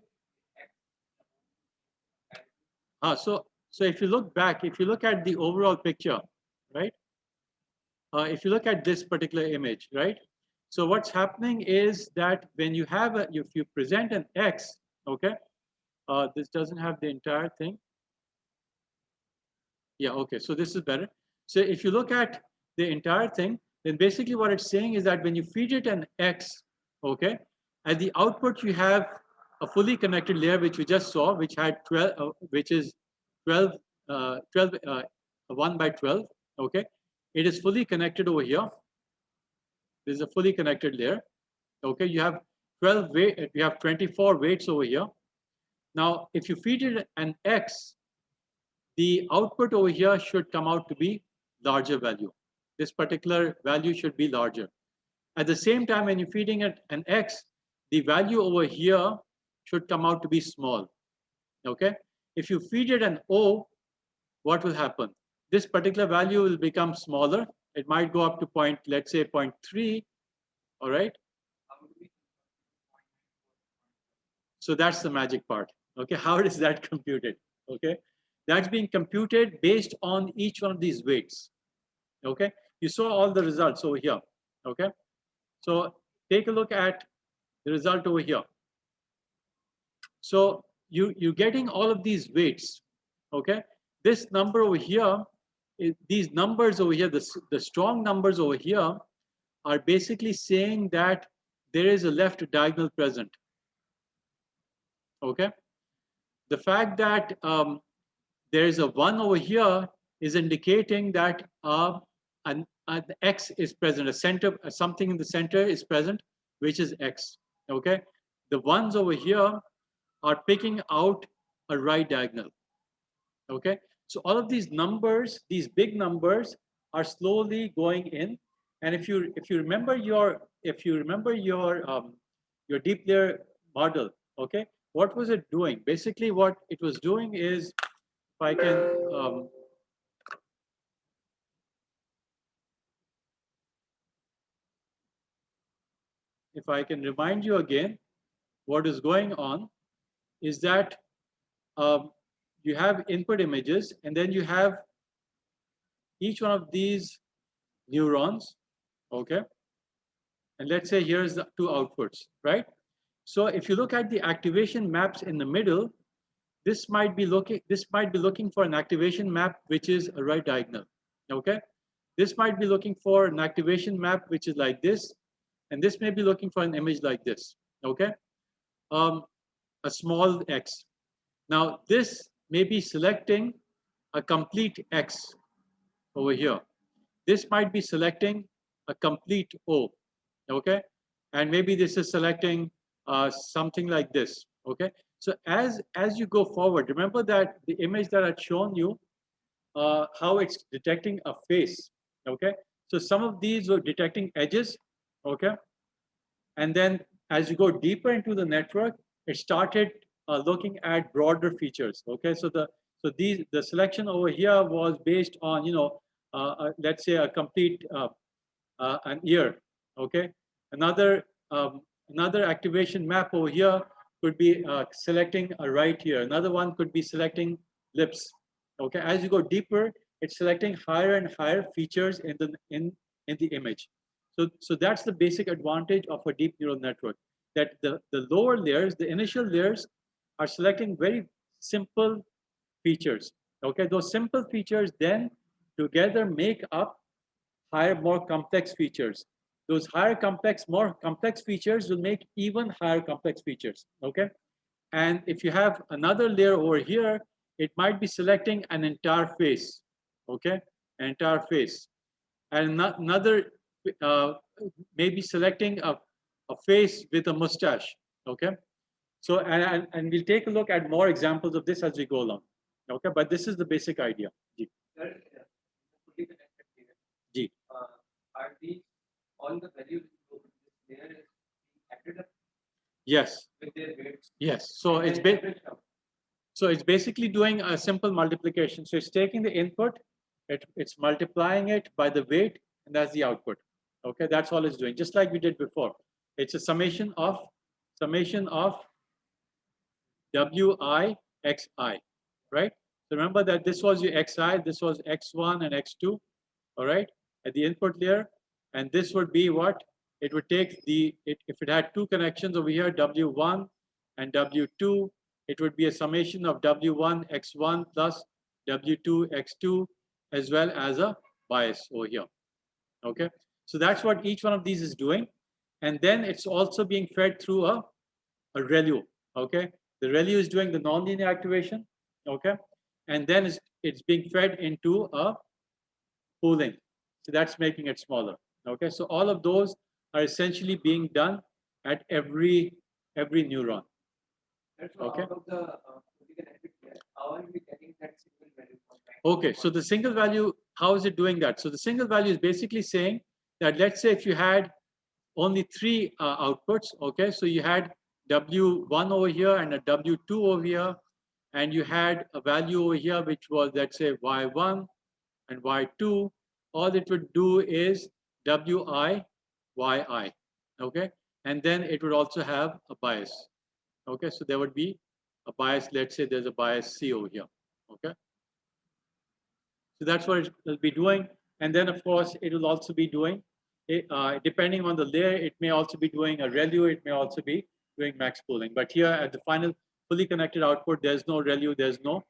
S1: so if you look back, if you look at the overall picture, right? If you look at this particular image, right? So what's happening is that when you have if you present an X, okay, this doesn't have the entire thing. Yeah, okay, so this is better. So if you look at the entire thing, then basically what it's saying is that when you feed it an X, okay, at the output you have a fully connected layer which we just saw, which had 12, which is 12, 1 by 12, okay. It is fully connected over here. This is a fully connected layer, okay. You have 12 weight, you have 24 weights over here. Now, if you feed it an X, the output over here should come out to be larger value. This particular value should be larger. At the same time, when you're feeding it an X, the value over here should come out to be small. Okay? If you feed it an O, what will happen? This particular value will become smaller. It might go up to let's say 0.3. All right? So that's the magic part. Okay, how is that computed? Okay, that's being computed based on each one of these weights. Okay, you saw all the results over here. Okay, so take a look at the result over here. So you're getting all of these weights. Okay, this number over here, these numbers over here, the strong numbers over here are basically saying that there is a left diagonal present. Okay, the fact that there is a 1 over here is indicating that an X is present, something in the center is present, which is X. Okay, the ones over here are picking out a right diagonal. Okay, so all of these numbers, these big numbers, are slowly going in. And if you remember your deep layer model, okay, what was it doing? Basically, what it was doing is, if I can remind you again, what is going on is that you have input images, and then you have each one of these neurons, okay? And let's say here's the two outputs, right? So if you look at the activation maps in the middle, this might be looking for an activation map which is a right diagonal. Okay, this might be looking for an activation map which is like this, and this may be looking for an image like this. Okay, a small x. Now this may be selecting a complete x over here. This might be selecting a complete O. Okay, and maybe this is selecting something like this. Okay, so as you go forward, remember that the image that I'd shown you, how it's detecting a face. Okay, so some of these were detecting edges. Okay, and then as you go deeper into the network, it started looking at broader features. Okay, so the selection over here was based on, let's say a complete an ear. Okay, another another activation map over here could be selecting a right ear. Another one could be selecting lips. Okay, as you go deeper, it's selecting higher and higher features in the image. So that's the basic advantage of a deep neural network, that the lower layers, the initial layers, are selecting very simple features. Okay, those simple features then together make up higher, more complex features. Those more complex features will make even higher complex features. Okay, and if you have another layer over here, it might be selecting an entire face. Okay, an entire face, and another maybe selecting a face with a mustache. Okay, so and we'll take a look at more examples of this as we go along. Okay, but this is the basic idea. Ji.
S2: Sir, fully connected data.
S1: Ji.
S2: Are these all the values in this layer is being added up
S1: Yes.
S2: with their weights?
S1: Yes. So it's basically doing a simple multiplication. So it's taking the input, it's multiplying it by the weight, and that's the output. Okay, that's all it's doing, just like we did before. It's a summation of wi xi, right? So remember that this was your xi, this was x1 and x2, all right, at the input layer, and this would be what it would take if it had two connections over here, w1 and w2, it would be a summation of w1 x1 plus w2 x2, as well as a bias over here. Okay, so that's what each one of these is doing, and then it's also being fed through a ReLU. Okay, the ReLU is doing the nonlinear activation. Okay, and then it's being fed into a pooling. So that's making it smaller. Okay, so all of those are essentially being done at every neuron.
S2: Okay. Out of the how are we getting that single value?
S1: Okay, so the single value, how is it doing that? So the single value is basically saying that, let's say if you had only three outputs, okay, so you had W1 over here and a W2 over here, and you had a value over here which was, let's say, Y1 and Y2, all it would do is WI, YI, okay, and then it would also have a bias, okay, so there would be a bias, let's say there's a bias C over here, okay. So that's what it will be doing. And then, of course, it will also be doing, depending on the layer, it may also be doing a ReLU, it may also be doing max pooling. But here at the final fully connected output, there's no ReLU, there's no,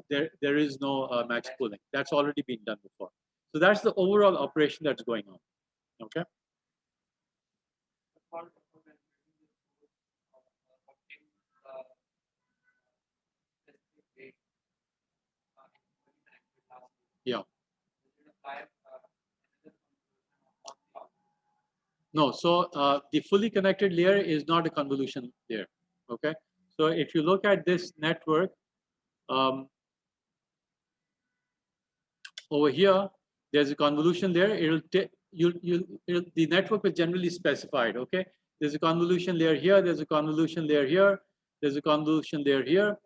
S1: there is no max pooling. That's already been done before. So that's the overall operation that's going on. Okay. Yeah. No, so the fully connected layer is not a convolution layer. Okay. So if you look at this network, over here, there's a convolution layer. The network is generally specified. Okay. There's a convolution layer here. There's a convolution layer here. There's a convolution layer here.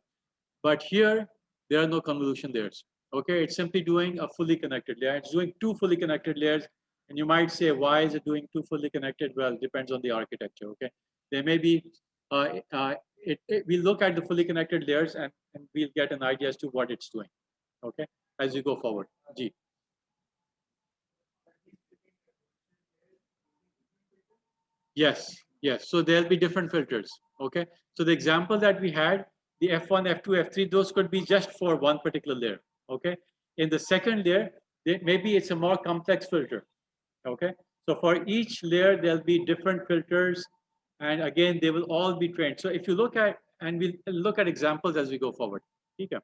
S1: But here, there are no convolution layers. Okay, it's simply doing a fully connected layer. It's doing two fully connected layers. And you might say, why is it doing two fully connected? Well, it depends on the architecture. Okay, there may be, we'll look at the fully connected layers and we'll get an idea as to what it's doing. Okay, as you go forward. G. Yes, yes. So there'll be different filters. Okay. So the example that we had, the F1, F2, F3, those could be just for one particular layer. Okay. In the second layer, maybe it's a more complex filter. Okay. So for each layer, there'll be different filters. And again, they will all be trained. So if you look at, and we'll look at examples as we go forward. Okay.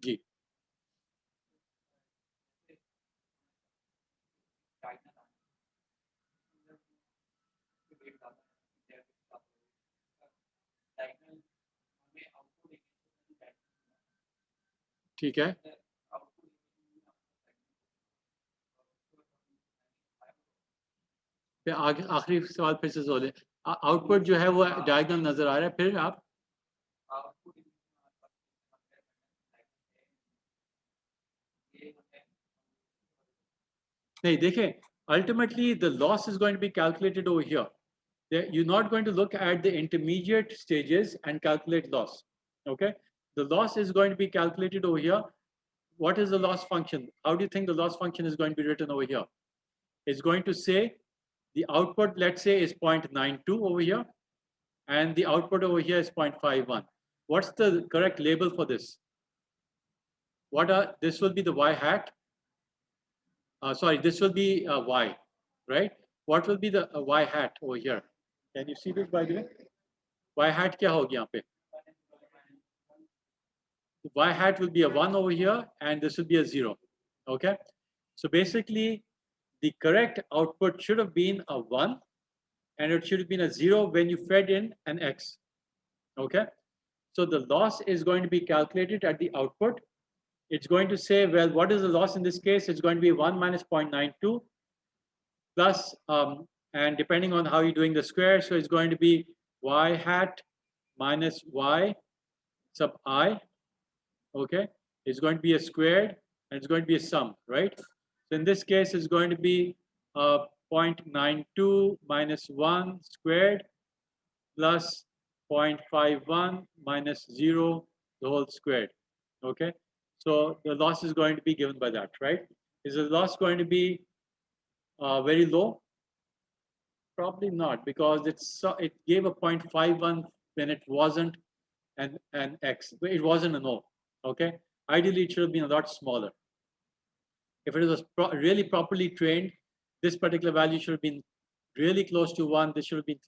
S1: Ji. ठीक है फिर आगे आखिरी सवाल फिर से जोड़े output जो है वो डायगोनल नजर आ रहा है फिर आप नहीं देखें ultimately the loss is going to be calculated over here. You're not going to look at the intermediate stages and calculate loss. Okay, the loss is going to be calculated over here. What is the loss function? How do you think the loss function is going to be written over here? It's going to say the output, let's say, is 0.92 over here, and the output over here is 0.51. What's the correct label for this? This will be the y hat. Sorry, this will be y, right? What will be the y hat over here? Can you see this by the way? Y hat क्या होगी यहाँ पे? Y hat will be a 1 over here, and this will be a 0. Okay? So basically, the correct output should have been a 1, and it should have been a 0 when you fed in an x. Okay? So the loss is going to be calculated at the output. It's going to say, well, what is the loss in this case? It's going to be 1 minus 0.92 plus, and depending on how you're doing the square, so it's going to be y hat minus y sub I. Okay, it's going to be a squared and it's going to be a sum, right? So in this case, it's going to be 0.92 minus 1 squared plus 0.51 minus 0 the whole squared. Okay, so the loss is going to be given by that, right? Is the loss going to be very low? Probably not, because it gave a 0.51 when it wasn't an x. It wasn't an O. Okay, ideally it should have been a lot smaller. If it was really properly trained, this particular value should have been really close to 1. This should have been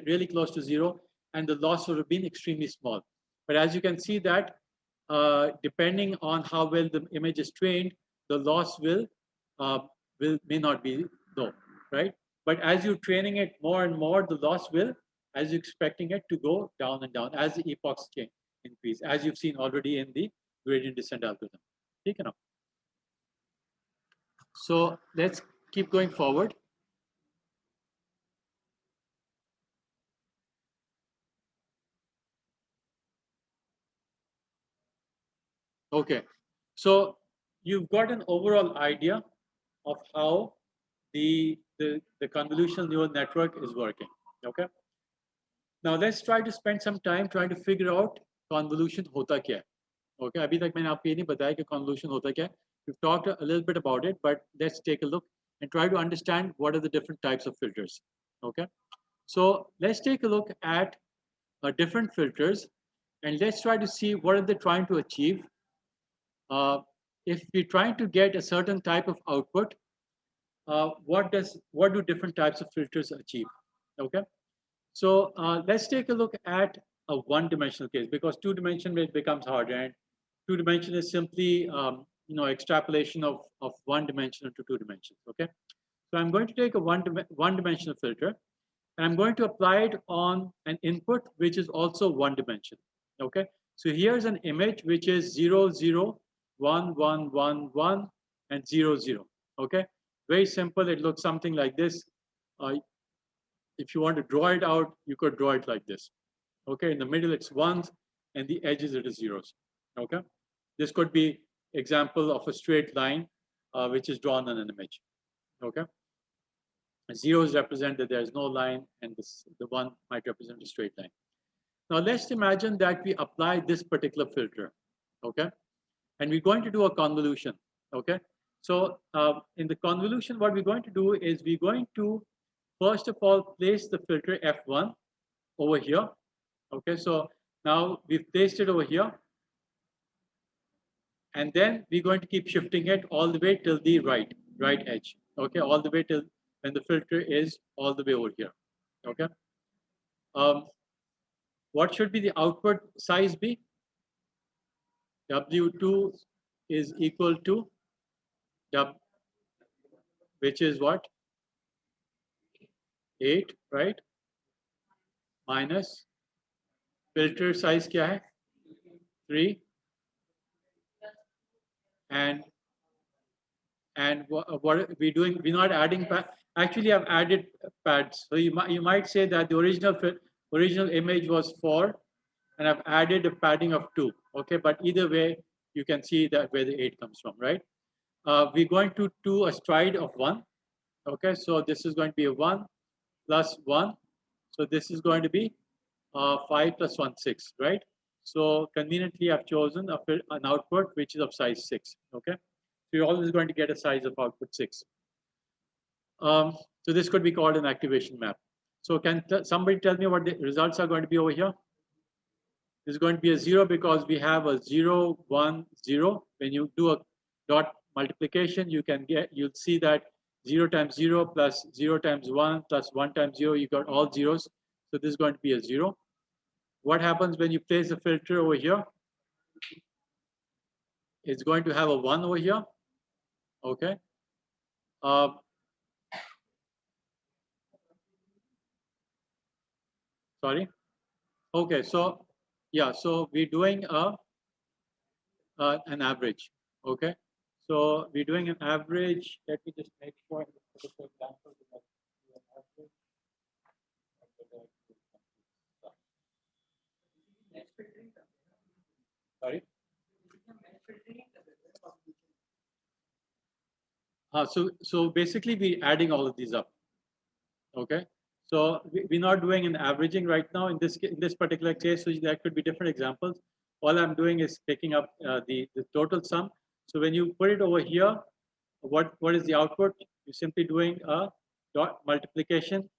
S1: really close to 0, and the loss would have been extremely small. But as you can see that, depending on how well the image is trained, the loss may not be low, right? But as you're training it more and more, the loss will, as you're expecting it to go down and down as the epochs change, increase, as you've seen already in the gradient descent algorithm. Okay, now. So let's keep going forward. Okay, so you've got an overall idea of how the convolutional neural network is working. Okay. Now let's try to spend some time trying to figure out convolution hota kya hai. Okay, abhi tak maine aapko ye nahi bataya ki convolution hota kya hai. We've talked a little bit about it, but let's take a look and try to understand what are the different types of filters. Okay, so let's take a look at different filters and let's try to see what are they trying to achieve. If we're trying to get a certain type of output, what do different types of filters achieve? Okay, so let's take a look at a one-dimensional case, because two-dimensional becomes harder, and two-dimension is simply extrapolation of one dimension into two dimensions. Okay, so I'm going to take a one-dimensional filter, and I'm going to apply it on an input which is also one dimension. Okay, so here's an image which is 0, 0, 1, 1, 1, 1, and 0, 0. Okay, very simple. It looks something like this. If you want to draw it out, you could draw it like this. Okay, in the middle it's ones, and the edges it is zeros. Okay, this could be example of a straight line which is drawn on an image. Okay, zeros represent that there is no line, and the one might represent a straight line. Now let's imagine that we apply this particular filter. Okay, and we're going to do a convolution. Okay, so in the convolution, what we're going to do is we're going to first of all, place the filter F1 over here. Okay, so now we've placed it over here. And then we're going to keep shifting it all the way till the right edge. Okay, all the way till when the filter is all the way over here. Okay. What should be the output size be? W2 is equal to W, which is what? 8, right? Minus filter size kya hai? 3. And what are we doing? We're not adding pad. Actually, I've added pads. So you might say that the original image was 4, and I've added a padding of 2. Okay, but either way, you can see that where the 8 comes from, right? We're going to do a stride of 1. Okay, so this is going to be a 1 plus 1. So this is going to be 5 plus 1, 6, right? So conveniently, I've chosen an output which is of size 6. Okay, so you're always going to get a size of output 6. So this could be called an activation map. So can somebody tell me what the results are going to be over here? This is going to be a 0 because we have a 0, 1, 0. When you do a dot multiplication, you'll see that 0 times 0 plus 0 times 1 plus 1 times 0, you got all zeros. So this is going to be a 0. What happens when you place the filter over here? It's going to have a 1 over here. Okay. Sorry. Okay, so yeah, so we're doing an average. Okay, so we're doing an average. Let me just make sure. For example, sorry. So basically, we're adding all of these up. Okay, so we're not doing an averaging right now in this particular case. So there could be different examples. All I'm doing is picking up the total sum. So when you put it over here, what is the output? You're simply doing a dot multiplication,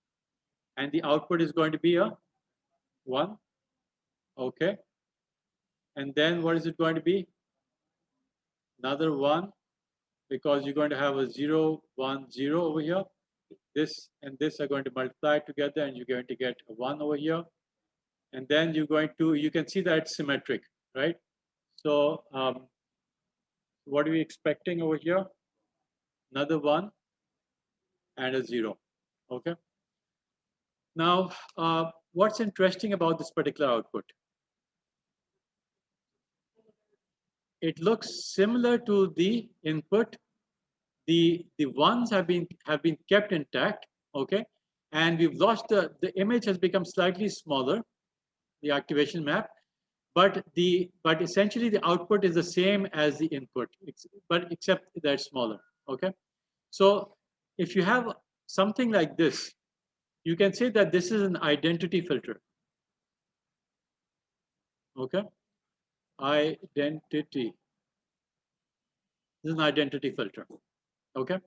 S1: and the output is going to be a 1. Okay, and then what is it going to be? Another 1, because you're going to have a 0, 1, 0 over here. This and this are going to multiply together, and you're going to get a 1 over here. And then you can see that it's symmetric, right? So what are we expecting over here? Another 1 and a 0. Okay. Now, what's interesting about this particular output? It looks similar to the input. The ones have been kept intact. Okay, and we've lost the image has become slightly smaller, the activation map, but essentially the output is the same as the input, but except that it's smaller. Okay, so if you have something like this, you can say that this is an identity filter. Okay, identity. This is an identity filter. Okay,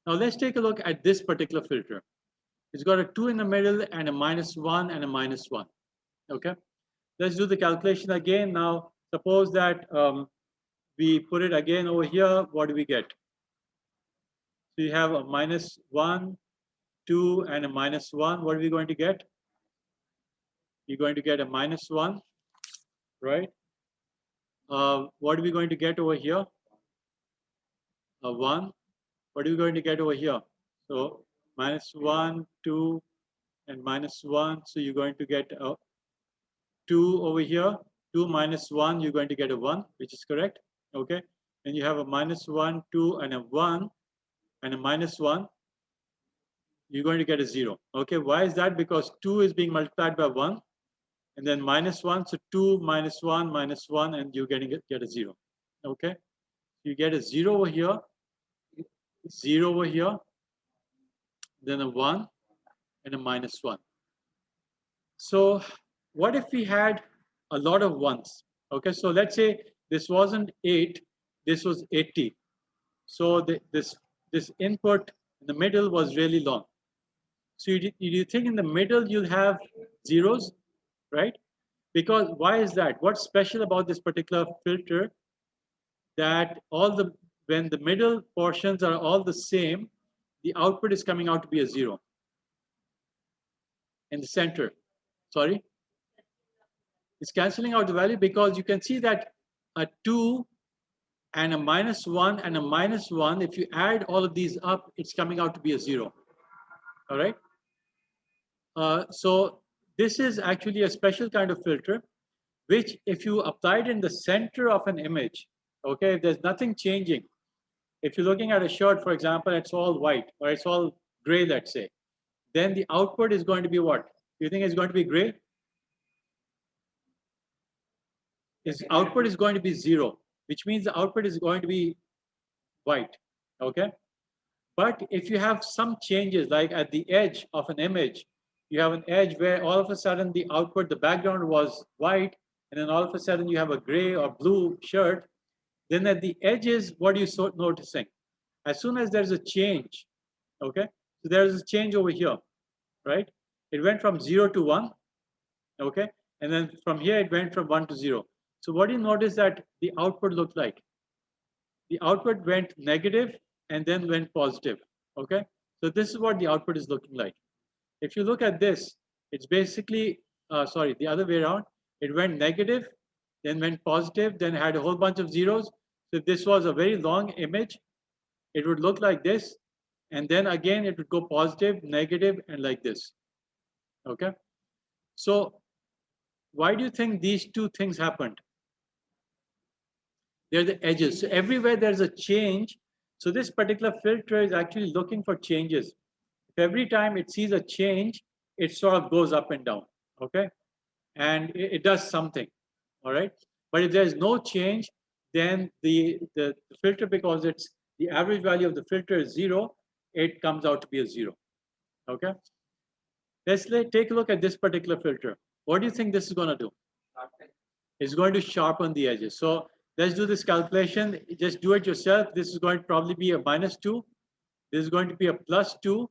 S1: now let's take a look at this particular filter. It's got a 2 in the middle and a -1 and a -1. Okay, let's do the calculation again. Now, suppose that we put it again over here. What do we get? So you have a -1, 2, and a -1. What are we going to get? You're going to get a -1, right? What are we going to get over here? A 1. What are we going to get over here? So -1, 2, and -1. So you're going to get a 2 over here. 2 minus 1, you're going to get a 1, which is correct. Okay. And you have a -1, 2, and a 1, and a -1. You're going to get a 0. Okay. Why is that? Because 2 is being multiplied by 1, and then -1. So 2 minus 1 minus 1, and you're getting get a 0. Okay. You get a 0 over here, 0 over here, then a 1, and a -1. So what if we had a lot of 1s? Okay, so let's say this wasn't 8, this was 80. So this input in the middle was really long. So you think in the middle you'll have zeros, right? Because why is that? What's special about this particular filter that when the middle portions are all the same, the output is coming out to be a 0 in the center. Sorry? It's canceling out the value because you can see that a 2 and a -1 and a -1, if you add all of these up, it's coming out to be a 0. All right? So this is actually a special kind of filter, which if you apply it in the center of an image, okay, if there's nothing changing, if you're looking at a shirt, for example, it's all white or it's all gray, let's say, then the output is going to be what? You think it's going to be gray? Its output is going to be 0, which means the output is going to be white, okay? But if you have some changes, like at the edge of an image, you have an edge where all of a sudden the output, the background was white, and then all of a sudden you have a gray or blue shirt, then at the edges, what are you noticing? As soon as there's a change, okay? So there's a change over here, right? It went from 0 to 1, okay? And then from here, it went from 1 to 0. So what do you notice that the output looked like? The output went negative and then went positive, okay? So this is what the output is looking like. If you look at this, it's basically, sorry, the other way around. It went negative, then went positive, then had a whole bunch of zeros. So if this was a very long image, it would look like this. And then again, it would go positive, negative, and like this, okay? So why do you think these two things happened? They're the edges. So everywhere there's a change, so this particular filter is actually looking for changes. If every time it sees a change, it sort of goes up and down, okay? And it does something, all right? But if there's no change, then the filter, because it's the average value of the filter is 0, it comes out to be a 0, okay? Let's take a look at this particular filter. What do you think this is going to do? It's going to sharpen the edges. So let's do this calculation. Just do it yourself. This is going to probably be a -2. This is going to be a +2.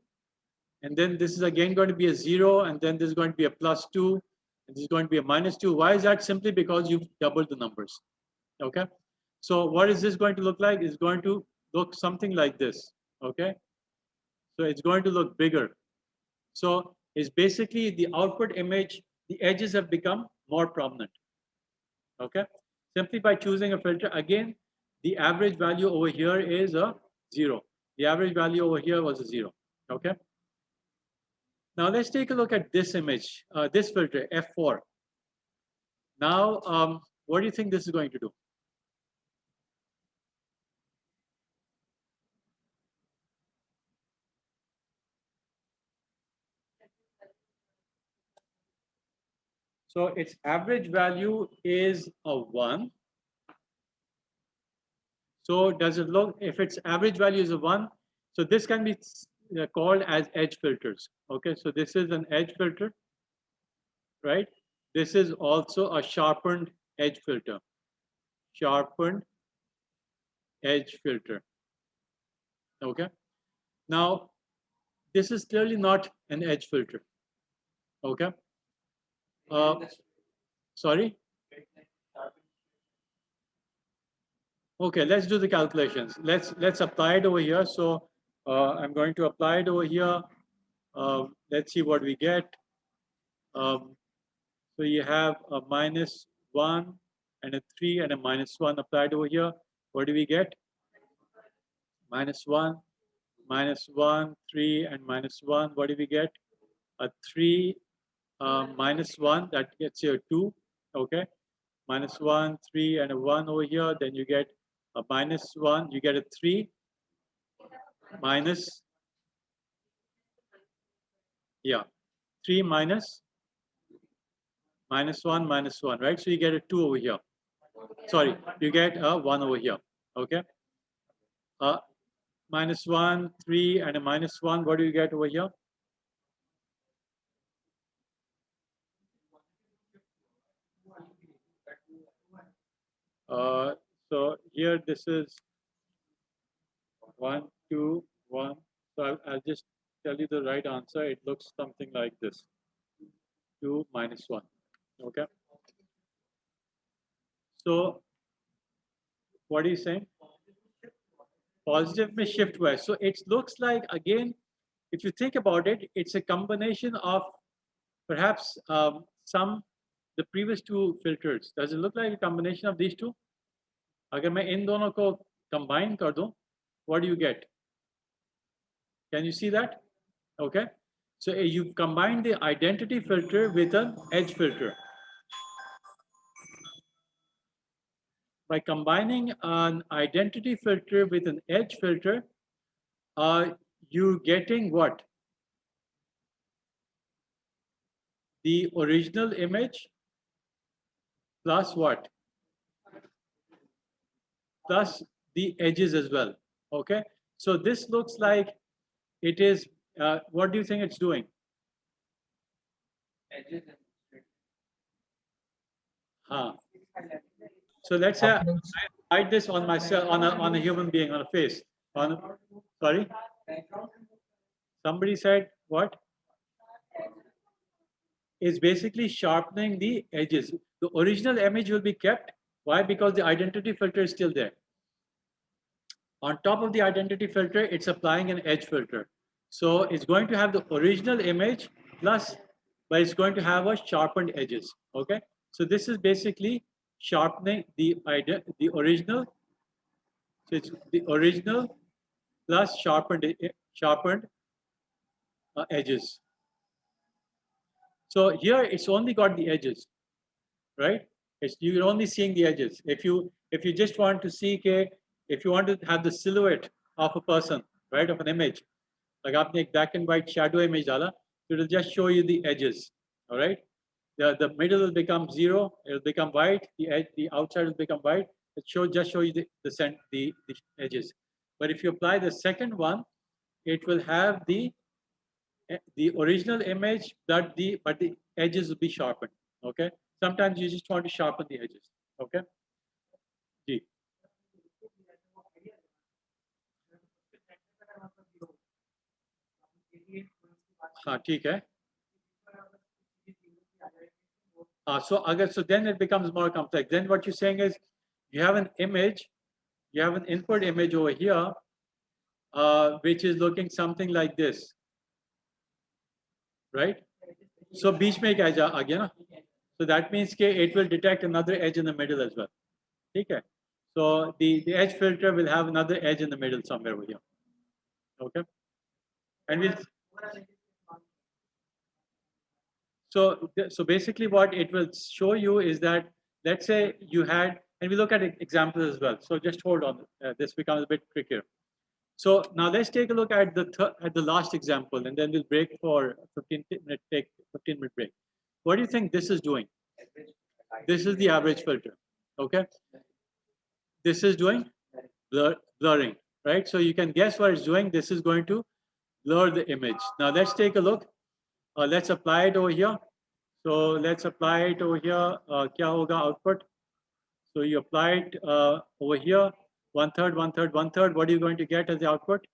S1: And then this is again going to be a 0. And then this is going to be a +2. And this is going to be a -2. Why is that? Simply because you've doubled the numbers. Okay. So what is this going to look like? It's going to look something like this. Okay. So it's going to look bigger. So it's basically the output image, the edges have become more prominent. Okay. Simply by choosing a filter, again, the average value over here is a 0. The average value over here was a 0. Okay. Now let's take a look at this image, this filter, F4. Now, what do you think this is going to do? So its average value is a 1. So does it look, if its average value is a 1, so this can be called as edge filters. Okay, so this is an edge filter, right? This is also a sharpened edge filter. Sharpened edge filter. Okay. Now, this is clearly not an edge filter. Okay. Sorry? Okay, let's do the calculations. Let's apply it over here. So I'm going to apply it over here. Let's see what we get. So you have a -1 and a 3 and a -1 applied over here. What do we get? -1, -1, 3 and -1. What do we get? A 3 -1, that gets you a 2. Okay. -1, 3 and a 1 over here. Then you get a -1. You get a 3 minus, yeah, 3 minus -1, -1, right? So you get a 2 over here. Sorry, you get a 1 over here. Okay. -1, 3 and a -1. What do you get over here? So here this is 1, 2, 1. So I'll just tell you the right answer. It looks something like this: 2 minus 1. Okay. So what are you saying? Positive may shift west. So it looks like, again, if you think about it, it's a combination of perhaps the previous two filters. Does it look like a combination of these two? अगर मैं इन दोनों को combine कर दूं, what do you get? Can you see that? Okay. So you combine the identity filter with an edge filter. By combining an identity filter with an edge filter, you're getting what? The original image plus what? Plus the edges as well. Okay. So this looks like it is, what do you think it's doing?
S2: Edges and straight.
S1: So let's say
S3: Components.
S1: I write this on myself, on a human being, on a face. Sorry? Somebody said what? Is basically sharpening the edges. The original image will be kept. Why? Because the identity filter is still there. On top of the identity filter, it's applying an edge filter. So it's going to have the original image plus, but it's going to have a sharpened edges. Okay. So this is basically sharpening the original. So it's the original plus sharpened edges. So here it's only got the edges, right? You're only seeing the edges. If you just want to see, if you want to have the silhouette of a person, right, of an image, like आपने एक black and white shadow image डाला, it will just show you the edges, all right? The middle will become 0, it will become white, the outside will become white. It just show you the edges. But if you apply the second one, it will have the original image, but the edges will be sharpened. Okay. Sometimes you just want to sharpen the edges. Okay. जी. हाँ ठीक है. So then it becomes more complex. Then what you're saying is you have an image, you have an input image over here, which is looking something like this, right? So बीच में एक edge आ गया ना? So that means it will detect another edge in the middle as well. Okay. So the edge filter will have another edge in the middle somewhere over here. Okay. And so basically what it will show you is that, let's say you had, and we look at examples as well. So just hold on. This becomes a bit trickier. So now let's take a look at the last example, and then we'll break for 15-minute break. What do you think this is doing? This is the average filter. Okay. This is doing blurring, right? So you can guess what it's doing. This is going to blur the image. Now let's take a look. Let's apply it over here. So let's apply it over here. Kya hoga output? So you apply it over here. 1/3, 1/3, 1/3. What are you going to get as the output?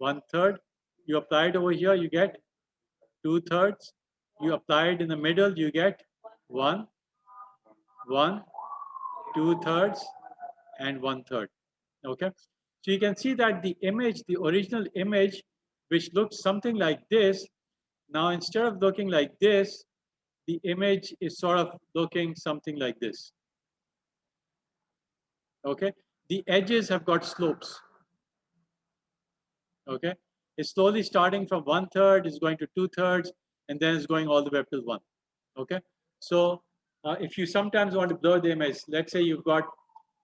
S1: 1/3. You apply it over here, you get 2/3. You apply it in the middle, you get 1, 1, 2/3, and 1/3. Okay. So you can see that the image, the original image, which looks something like this, now instead of looking like this, the image is sort of looking something like this. Okay. The edges have got slopes. Okay. It's slowly starting from 1/3, is going to 2/3, and then it's going all the way up till 1. Okay. So if you sometimes want to blur the image, let's say you've got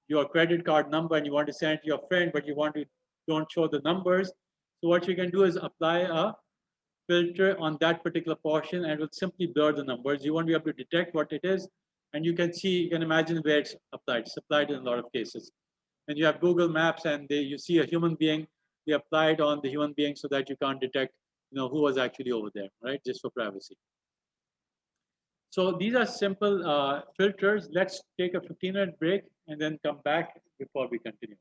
S1: your credit card number and you want to send it to your friend, but you don't show the numbers. So what you can do is apply a filter on that particular portion, and it will simply blur the numbers. You won't be able to detect what it is, and you can imagine where it's applied. It's applied in a lot of cases. And you have Google Maps, and you see a human being. They apply it on the human being so that you can't detect, who was actually over there, right? Just for privacy. So these are simple filters. Let's take a 15-minute break and then come back before we continue.